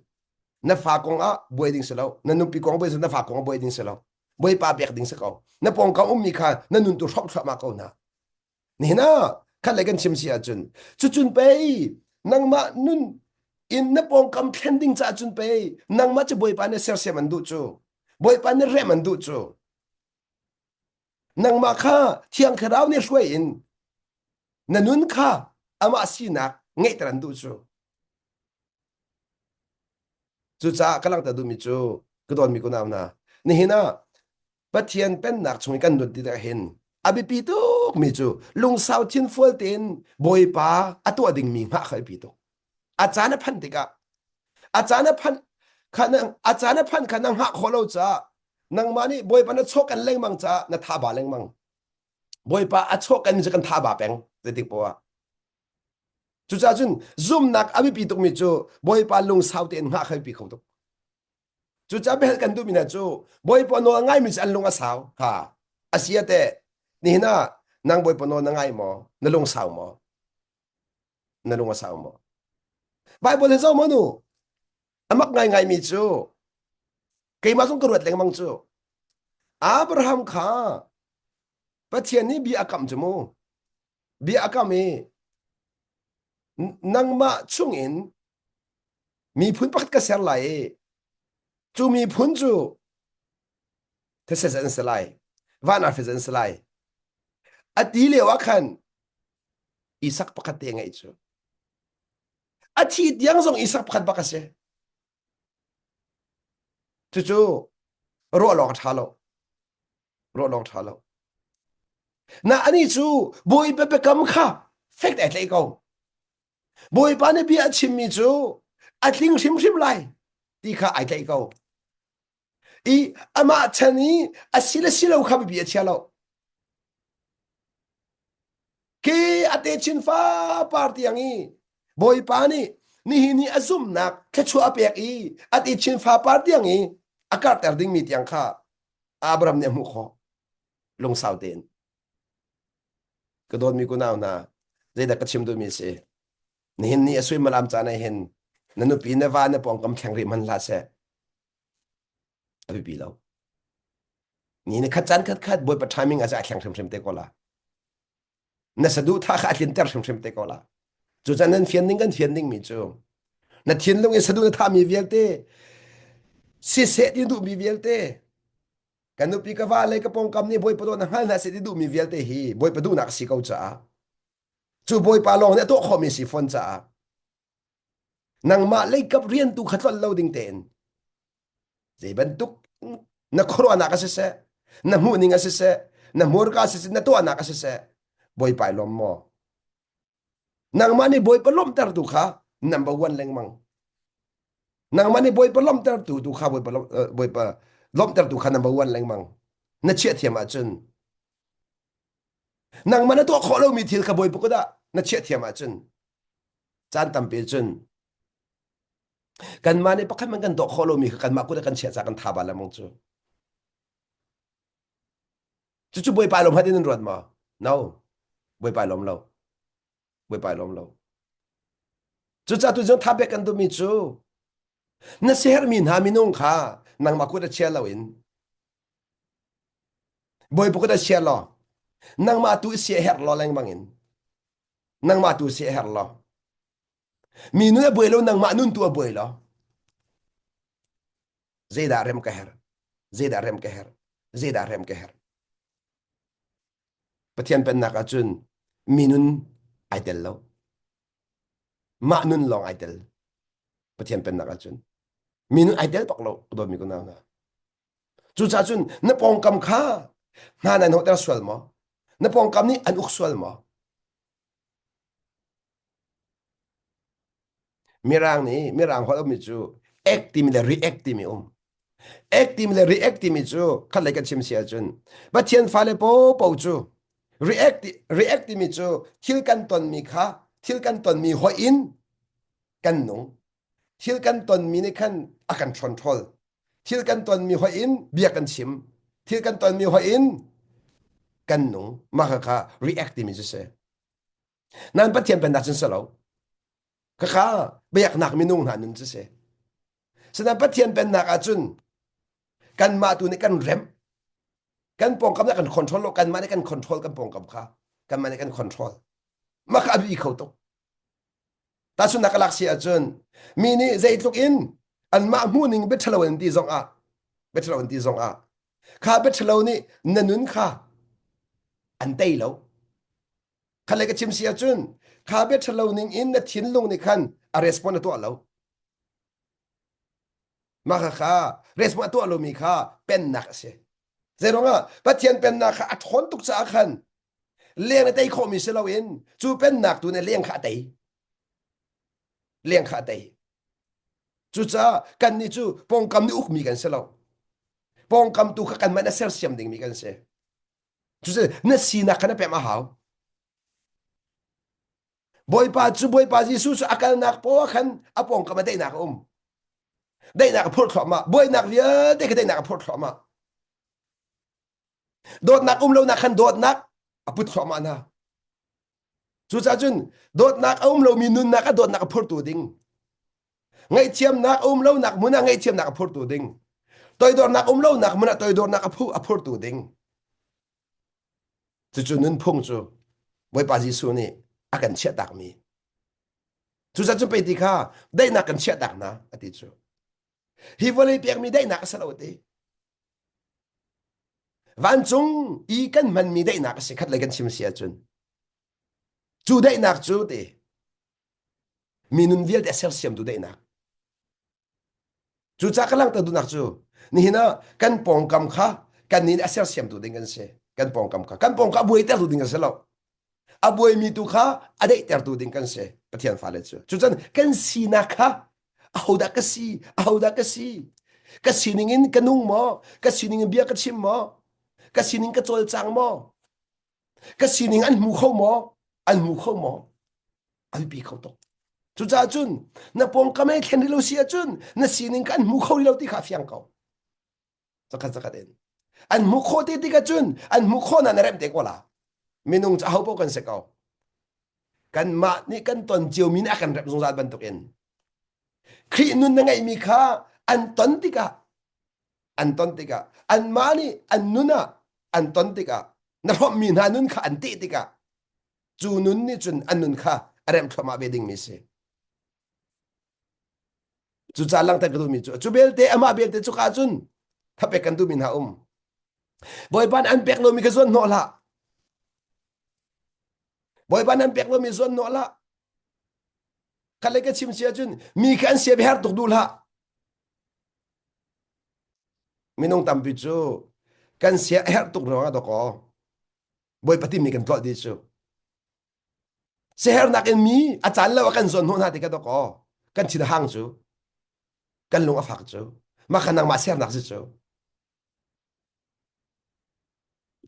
na fa kong a boy ding se lo na nu pi kong boy na fa kong a boy ding se lo boy pa bek ding se ko na pong ka mi kha na nun tu thok thok ma ko na ni na khan le kan chim sia chun chu chun pe nang ma nun in na pong kam trending cha chun pe nang ma che boy pa ne ser se man du chu boy pa ne re man du chu nang ma kha thiang kharau ne shwe in na nun kha ama si na ngai tran du chu chu cha kalang ta du mi chu ka don mi ko nam na ni hina pathian pen nak chung kan dun ti da hen abi pi tu mi chu lung sau thin fual tin boy pa atu ding mi ma khai pi tu achana phan tika achana phan khanang achana phan khanang ha kholo cha nang mani boy pa na chok kan leng mang cha na tha ba leng mang boy pa a chok kan je kan tha ba peng te tik po chu cha chun zoom nak abi pi tu mi chu boy pa lung sau tin ha khai pi khom tu chu cha bel kan du mi na chu boy pa no ngai mi chan lung a sao ha asia te ni na nang boy pa no na ngai mo na lung sao mo na lung a sao mo bible le zo mo nu amak ngai ngai mi chu kei ma song karuat leng mang chu abraham kha pathian ni bi akam chu mo bi akam e nang ma chung in mi phun pakat ka ser lai chu mi phun chu thế sẽ dẫn sẽ lại và nó phải dẫn sẽ lại à tí liệu à khăn isak pakat tiếng ấy chứ à thì tiếng dòng isak pakat pakat sẽ chú chú rõ lọc rõ lọc thà lo na anh ấy chú bồi bê bê cầm khá phết đại lấy câu bồi bán này bị à chim mi chú à tiếng chim chim lại đi khá ai lấy câu ý à mà chân ý à xí lâu khá bị à chia lo khi à tê chín phá party ang ý bồi bán này ni hi ni azum nak ke chu apek I at I chin fa party ang I akar ter ding mit yang kha abram ne mu kho long sau ten ko don mi ko naw na zai da ka chim do mi se ni hin ni asui malam cha na hin nanu pi na va na pong kam thang ri man la se abi bi lo ni ne khat chan khat boy pa timing as a thang thim te ko la na sadu tha kha atlin ter thim te ko la chu chan nan fian ding mi chu na thiên long e sadu tha mi vial te si se ti du mi vial te kanu pi ka va le ka pong kam ni boy pa do na hal na se ti du mi vial te hi boy pa du nak si kau cha chu boy pa long ne to kho mi si fon cha nang ma le kap rian tu khatlol lo ding ten ze ban tuk na khoro na ka se na mu ni nga se na mur ka se na to na ka se boy pa lom mo nang ma ni boy pa lom tar tu kha number 1 leng mang nang ma ni boy pa lom tar tu kha boy pa boy pa lom tar tu kha number 1 leng mang na che thiam a chun nang ma na to kho lo mi thil kha boy pa ko da na che thiam a chun chan tam pe chun kan ma ni pakhat man kan to kho lo mi kan ma ku da kan che cha kan tha ba la mong chu chu boy pa lom hadin rot ma no boy pa lom lo boy pa lom lo chu cha tu jong tha be kan tu mi chu na ser min ha mi nong kha nang ma ku da che lo in boy pa ko da che lo nang ma tu se her lo leng mangin nang ma tu se her lo mi nu boy lo nang ma nun tu boy lo zeda rem ka her zeda rem ka her zeda rem ka her pathian pen nak achun mi nun ai tel lo ma nun long ai tel pathian pen nak achun mi nun ai tel pak lo do mi ko na na chu cha chun na pong kam kha na na no ter swal mo na pong kam ni an uk swal mo mirang ho mi chu active le reactive mi active le reactive mi chu khat lai ka chim sia chun ba thian fa le po chu reactive mi chu thil kan ton mi kha thil kan ton mi ho in kan nong thil kan ton mi ni khan akan control thil kan ton mi ho in bia kan chim thil kan ton mi ho in kan nong ma kha reactive mi chu se nan pa thian pen na chun salo kha beyak nak mi nung na nun chu se sanan pa thian pen nak achun kan ma tu ni kan rem kan pong kam na kan control lo kan ma ni kan control kan pong kam kha kan ma ni kan control ma kha bi khau to ta sun nakalak si achun mi ni zai tluk in an ma mu ning bethlawen ti zong a bethlawen ti zong a kha bethlo ni nanun kha an dei lo kha le ka chim si achun kha bethlo ning in na thin lung ni khan a respond to lo ma kha respond to lo mi kha pen nak se zeronga pathian pen nak kha athon tuk cha khan leng na dei kho mi se lo in chu pen nak tu ne leng kha dei leng kha dei chu cha kan ni chu pong kam ni uk mi kan se lo pong kam tu kha kan ma na ser siam ding mi kan se chu se na si na kana pe ma hao boy pa chu boy pa ji su su akal nak po khan apong kam dei nak dei nak phur thlo ma boy nak via dei nak phur thlo ma dot nak lo nak khan dot nak aput thlo ma na chu cha chun dot nak lo mi nun nak dot nak phur tu ding ngay chiêm nak lâu nak muna ngay chiêm nak phur tu ding tôi dor nak lâu nak muna tôi dor nak phur tu ding chu chu nun phung chu boy pa ji su ni akan che tak mi chu za chu pe ti kha dai na kan chia dak na ati chu hi volei pek mi dai na ka salo te van chung I kan man mi dai na ka se khat lai kan chim sia chun chu dai nak chu te mi nun vial de sel siam tu dai nak chu cha ka lang ta du nak chu ni hina kan pong kam kha kan ni a sel siam tu ding kan se kan pong kam kha kan pong ka buai tel tu ding kan se lo a buai mi tu kha a dai ter tu ding kan se pathian fa le chu chu chan kan si na kha a hoda ka si a hoda ka si ning in kanung mo ka si ning bia ka chim mo ka si ning ka chol chang mo ka si ning an mu kho mo an mu kho mo an pi kho to chu cha chun na pong ka mai khen lo sia chun na si ning kan mu kho lo ti kha fiang ko chaka den an mu kho ti ka chun an mu kho na na rem te ko la minung cha ho po kan se ko kan ma ni kan ton chiu min a kan rep zong zat ban tok en khi nun na ngai mi kha an ton ti ka an ton ti ka an ma ni an nuna an ton ti ka na rom mi na nun kha an ti ti ka chu nun ni chun an nun kha arem thoma wedding mi se chu cha lang ta ka du mi chu bel te ama bel te chu ka chun tha pe kan du min ha boy ban an pek lo mi ka zon no la boy ban an pek lo mi zon no la khale ka chim sia chun mi kan se be har tok du la minung tam pi chu kan sia her tok ro ga do ko boy pati mi kan tol di chu se her nak en mi a chan la kan zon no na ti ka do ko kan chi da hang chu kan lung a phak chu ma khanang ma ser nak chu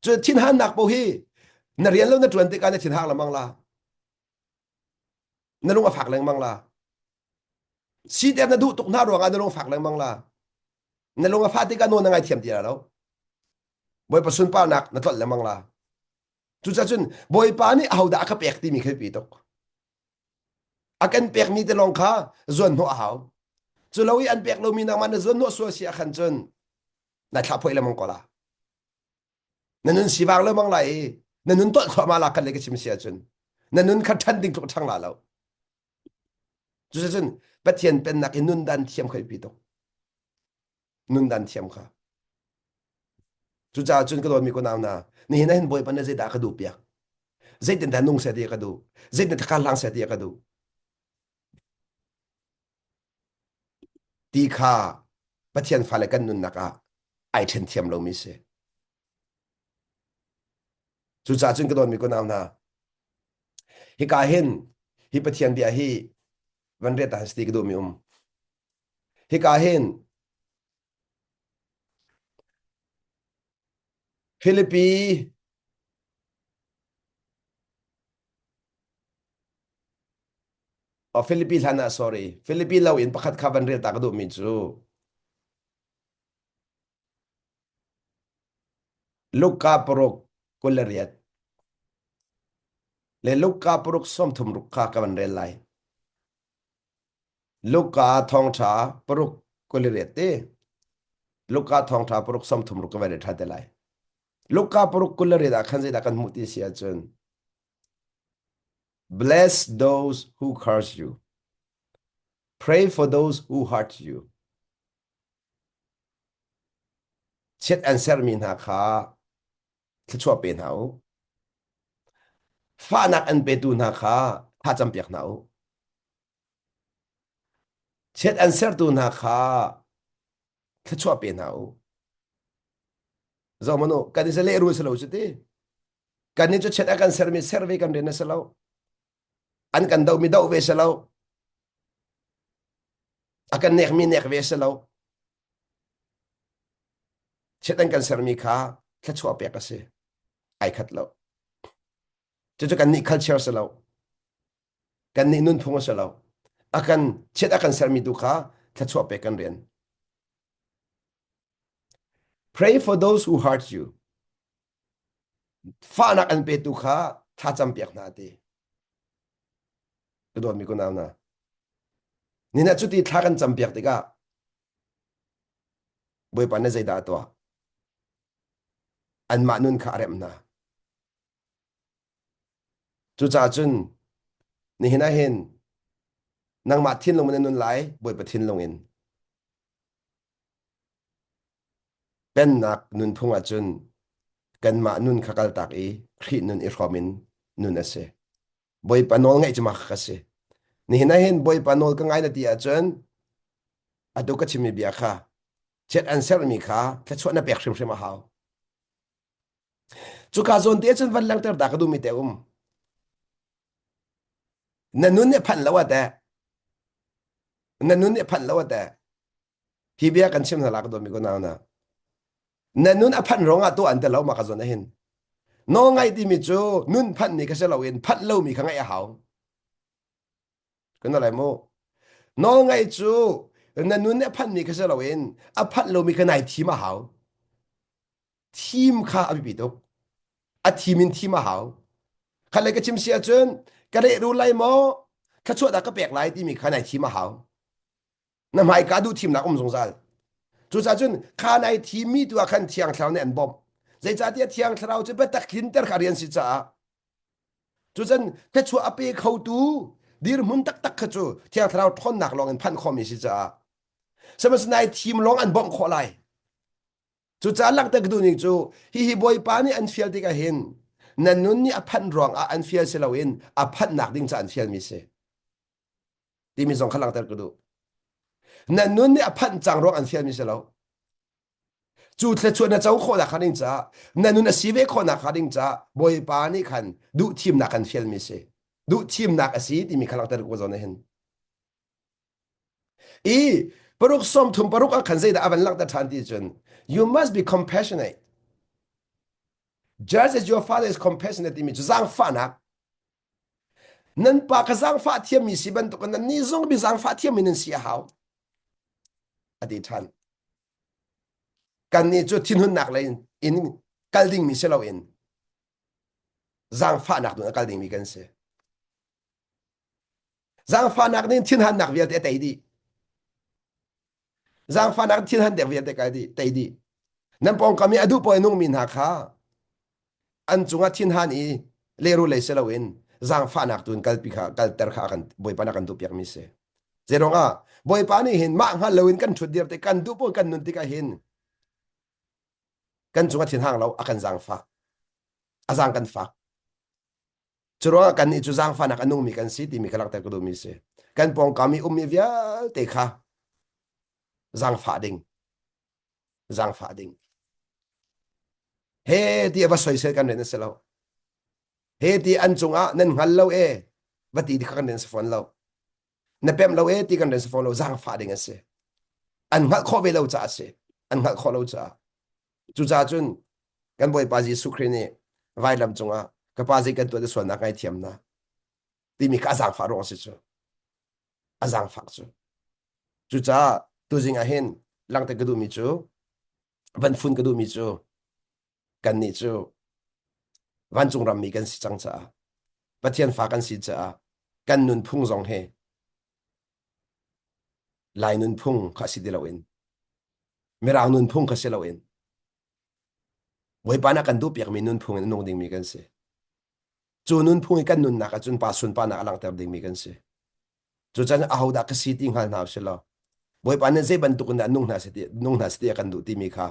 chu thin han nak bo hi na rian lo na tuan te ka na thin hang la mang la na lung a phak leng mang la si der na du tok na ro ga na lung phak leng mang la na lung a pha ti ka no na ngai thiam ti la lo boy pa sun pa nak na tol le mang la chu cha chun boy pa ni au da ka pek ti mi khe pi tok akan pek mi te long kha zon no a hau chu lo I an pek lo mi na man zon no so sia khan chun na tha phoi le mang ko la na nun si wang le mang lai na nun tol kho ma la kan le ke chim sia chun na nun kha than ding tok thang la lo chu cha chun pathian pen nak in nun dan thiam khoi pi tok nun dan thiam kha chu cha chun ka do mi ko naw na ni hin hin boy pa na je da ka du pia zai den da nung se de ka du zai den ka lang se de ka du ti kha pathian fa le kan nun naka ai then thiam lo mi se chu cha chun ka do mi ko naw na hi ka hin hi pathian bia hi van re ta sti ka du mi hi ka hin Philippines Philippines hana sorry Philippines law in pakhat kha van re ta ka du mi chu Luka porok kulariat le luka porok som thum rukha ka van re lai Luka thong tha porok kulariat te Luka thong tha porok som thum ruk ka van re tha te lai Luka porok kulariat a khan je da kan muti sia chun bless those who curse you pray for those who hurt you chet answer min ha kha thchua pe nau fa nak an pe tu na kha tha cham piak nau chet answer tu na kha thchua pe nau zo mano kan se le ru se lo chute kan ni cho chet akan ser mi survey kan rena se lo an kan dau mi dau ve se lo akan nek mi nek ve se lo chet an kan ser mi kha thchua pe ka se ai khat lo cho kan ni culture se lo kan ni nun phung se lo akan chet akan ser mi du kha thchua pe kan ren pray for those who hurt you fa nak an pe tu kha tha cham piak na te ko don mi ko na ni na chuti tha kan cham piak te ka boy pa na zai da to an ma nun kha rem na chu cha chun ni hina hen nang ma thin long nun lai boi pa thin long in pen nak nun phunga chun kan ma nun khakal tak I khri nun I khomin nun ase boi pa nol ngai chma khase ni hina hin boi pa nol ka ngai na ti a chun adu ka chimi bia kha chet answer mi kha ka chona pek shrim shrim haw chu ka zon te chun van lang ter da ka du mi te na nun ne phan lawa ta na nun ne phan lawa ta hi bia kan chim na la ka do mi ko na na na nun a phan ronga to an te law ma ka zon hin no ngai ti mi chu nun phan ni ka se law in phan law mi kha ngai haw kan na lai mo no ngai chu na nun ne phan ni ka se law in a phan law mi ka nai thi ma haw team kha abi bi do a team in team ma haw kha le ka chim sia chun ka le ru lai mo ka chu da ka pek lai ti mi kha nai thi ma haw na mai ka du team na song zal chu cha chun kha nai thi mi tu a khan thiang thlau ne an bom zai cha dia thiang thlau chu ba tak kin ter kha rian si cha chu chen ka chu a pe khau tu dir mun tak tak kha chu thiang thlau thon nak long an phan khom mi si cha samas nai team long an bom kho lai chu cha lak tak du ni chu hi boy pa ni an fial ti ka hin nan nun ni a phan rong a an fial se lawin a phan nak ding cha an fial mi se ti mi zong khalang tar ku du nan nun ni a phan chang rong an fial mi se law chu tle chu na chau kho la khaning cha nan nun a si ve kho na khaning cha boy pa ni khan du team nak an fial mi se du team nak a si ti mi khalang tar ku zo na hin e paruk som thum paruk a khan zai da avan lak ta than ti chun you must be compassionate just as your father is compassionate imi zang fa nak nan pa ka zang fa thiam mi si ban to kan ni zong bi zang fa thiam min si haw adi than kan ni chu thin hun nak lai in kalding mi se lo in zang fa nak du kalding mi kan se zang fa nak ni thin han nak viat te tai di zang fa nak thin han de viat te kai di tai di nan pong kami adu po enung min ha kha an chunga thin han I leru le se lo in zang fa nak tun kal pi kha kal ter kha kan boy pa na kan tu piak mi se zeronga boy pa ni hin ma nga lewin kan thut dir te kan du po kan nun ti ka hin kan chunga thin hang lo akan zang fa azang kan fa churonga kan ni chu zang fa nak anung mi kan si ti mi kalak ta ko do mi se kan pong kami mi via te kha zang fa ding he ti aba soi se kan ne se lo he ti an chunga nan ngal lo e ba ti di kan den se fon lo na pem lo e ti kan den se fon lo zang fa ding ase an ngal kho be lo cha ase an ngal kho lo cha chu cha chun kan boy pa ji su khri ni vai lam chunga ka pa ji kan to de son na kai thiam na ti mi ka zang fa ro se chu a zang fa chu cha tu jing a hen lang te ka du mi chu van fun ka du mi chu kan ni chu van chung ram mi kan si chang cha pathian fa kan si cha kan nun phung zong he lai nun phung kha si de lo in merang nun phung kha se lo in wei pa na kan du piak mi nun phung in nong ding mi kan se chu nun phung kan nun na ka chun pa sun pa na alang ter ding mi kan se chu chan a ho da ka si ting hal na se lo wei pa na ze ban tu na nung na se kan du ti mi kha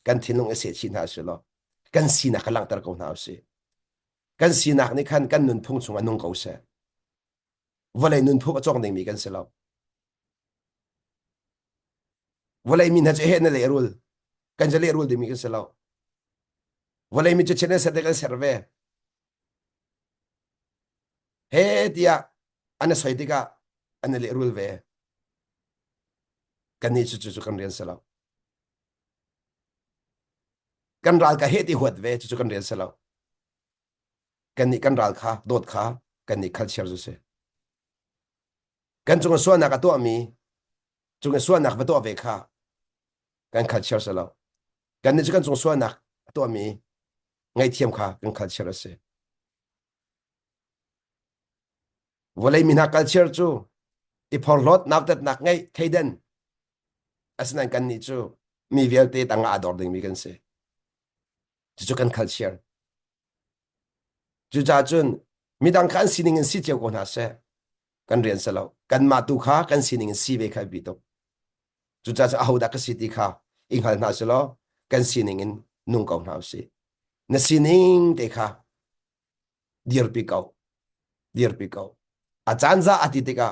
kan thinung e se chi na se lo kan si na kalang tar ko na se kan si nak ni khan kan nun phung chunga nung ko se volai nun phu chong ding mi kan se lo volai min ha che he na le rul kan je le rul de mi kan se lo volai mi che chene se de kan serve he dia ana soi diga ana le rul ve kan ni chu kan rian se lo kan ral ka he ti huat ve chu kan rian se lo kan ni kan ral kha dot kha kan ni khal cher se kan chung so na ka to mi chung so na ka to ve kha kan khal cher se lo kan ni kan chung so na to mi ngai thiam kha kan khal cher se volai min ha khal cher chu I phor lot nak tat nak ngai thaiden asnan kan ni chu mi vel te tanga ador ding mi kan se chu kan khal cher chu cha chun mi dang khan sining in si che ko na se kan rian salo kan ma tu kha kan sining si ve kha bi to chu cha cha au da ka si ti kha ing hal na salo kan sining in nung kau na si na sining te kha dir pi kau dir pi kau a chan za ati te ka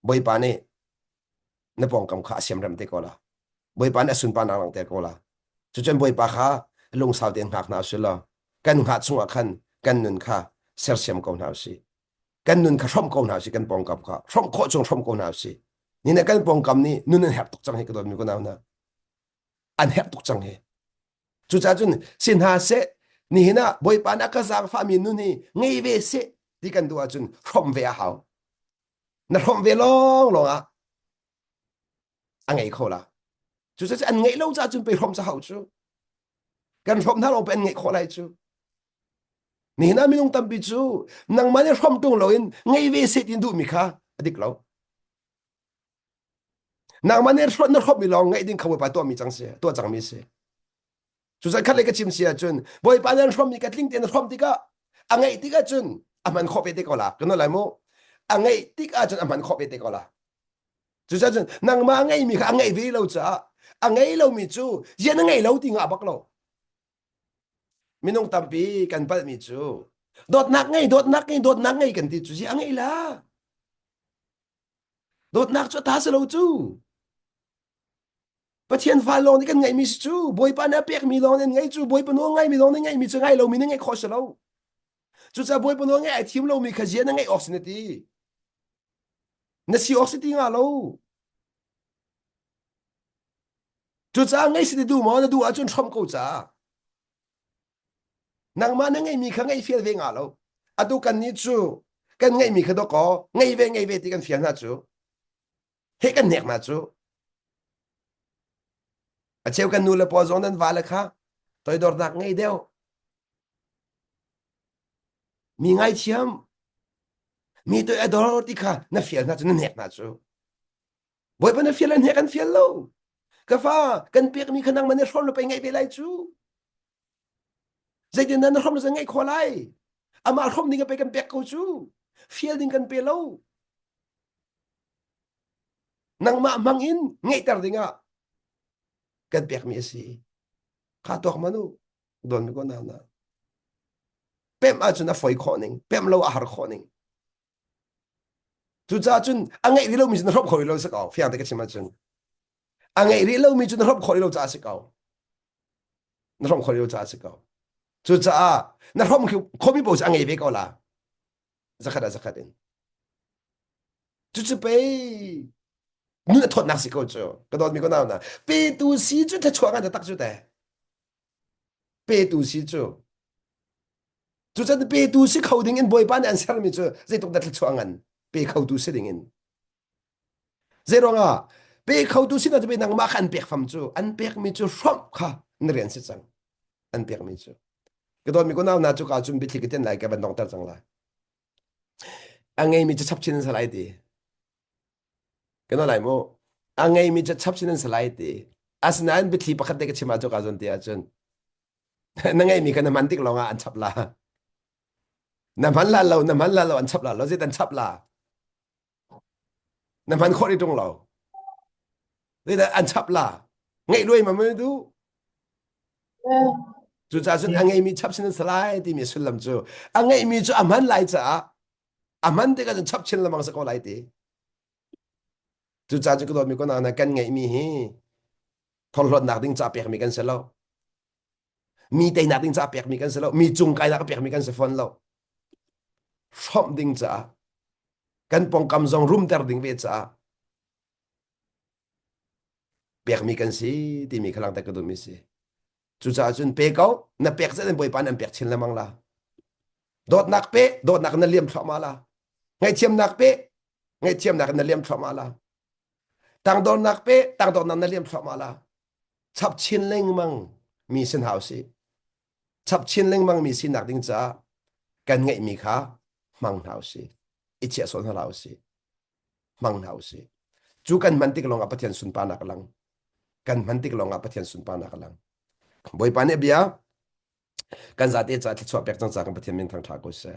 boy pa ne na pong kam kha siam ram te ko la boy pa na sun pa na lang te ko la chu chen boy pa kha lung sao ten hak na silo kan ha chung a khan kan nun kha ser siam kau na si kan nun kha rom kau na si kan pong kam kha rom kho chung rom kau na si ni na kan pong kam ni nun hep tok chang he ko don mi ko na na an hep tok chang he chu cha chun sin ha se ni hina boy pa na ka sang fa mi nu ni ngei ve se ti kan du a chun rom ve a hao na rom ve long long a ngei kho la chu cha an ngei lo cha chun pe rom cha hao chu kan rom na lo pe ngei kho lai chu ni hina mi nong tam pi chu nang ma ne rom tung lo in ngei ve se tin du mi kha adik lo nang ma ne rom na rom mi long ngei din khaw pa to mi chang se to chang mi se chu cha khat le ka chim sia chun boy pa na rom mi ka tling ten rom ti ka ngei ti ka chun aman kho pe te ko la kan no lai mo ngei ti ka chun aman kho pe te ko la chu cha chun nang ma ngei mi kha ngei ve lo cha ngei lo mi chu yen ngei lo ti nga bak lo minung tampi kan pal mi chu dot nak ngay kan ti chu si angay la dot nak chu ta sa lo chu pathian fa long ni kan ngay mi chu boy pa na pek mi long nen ngay chu boy pa no ngay mi long nen ngay mi chu ngay lo mi ngay kho sa lo chu sa boy pa no ngay ai thim lo mi kha jen ngay oxinity na si oxinity nga lo chu sa ngay si du mo na du a chun thom ko cha nang ma na ngay mi kha ngay fiel ve nga lo atu kan ni chu kan ngay mi kha do ko ngay ve ti kan fiel na chu he kan nek na chu a cheu kan nu le po zon dan va le kha toy dor nak ngay deu mi ngay chiam mi to ador ti kha na fiel na chu na nek na chu boy pa na fiel an nek kan fiel lo ka fa kan pek mi khanang man ron lo pe ngay ve lai chu zai din na ron lo ngay kho lai ama ron ni ka pe kan pek ko chu fiel din kan pe lo nang ma mang in ngay tar dinga kan pek mi si kha tok manu don ko na na pem a chun a foi khoning pem lo a har khoning tu cha chun angai ri lo mi chun rob khoi lo sa ka fiang te ka chima chun angai ri lo mi chun rob khoi lo cha sa ka na rom khoi lo cha sa ka tu cha na rom khobi bo sa angai ve ka la zakhat in tu chu pe nu na thot nak si ko chu ka dot mi ko na na pe tu si chu ta chwa ga tak chu de pe tu si chu chu cha pe tu si coding in boy pan an sar mi chu zai tok da chwa ngan pe khâu tu si ding in zai rong a pe khâu tu si na be nang ma khan pek pham chu an pek mi chu shom kha nrian si chang an pek mi chu ka dot mi ko na chu ka chum bi thik ten lai ka ban dong tar chang la angai mi chu chap chin sa lai di ka no lai mo angai mi chu chap chin sa lai di asnan bi thi pakhat de ka chima chu ka zon ti a chun na ngai mi ka na man tik longa an chap la na man la lo an chap la lo zai tan chap la na man kho ri tung lo zai tan an chap la ngai loi ma me du chu cha chun angai mi chap chin sa lai di mi sul lam chu angai mi chu aman lai cha aman de ka chap chin lamang sa ko lai ti chu cha chu ko mi ko na kan ngai mi hi thol lot nak ding cha pek mi kan se lo mi te nak ding cha pek mi kan se lo mi chung kai nak pek mi kan se fon lo shom ding cha kan pong kam zong room ter ding ve cha pek mi kan si ti mi khalang ta ka du mi si chu cha chun pe ko na pek se den boy pan an pek chin lamang la dot nak na liam thama la ngai thiam nak pe ngai thiam nak na liam thama la tang don nak pe tang don na liam thama la chap chin leng mang mi sin hau si chap chin leng mang mi sin nak ding cha kan ngai mi kha mang hau si ichia son hau si mang hau si chu kan mantik longa pathian sun pa nak lang kan mantik longa pathian sun pa nak lang boy pa ne bia kan za te cha thi chwa pek chang chang pathian min thang tha ko se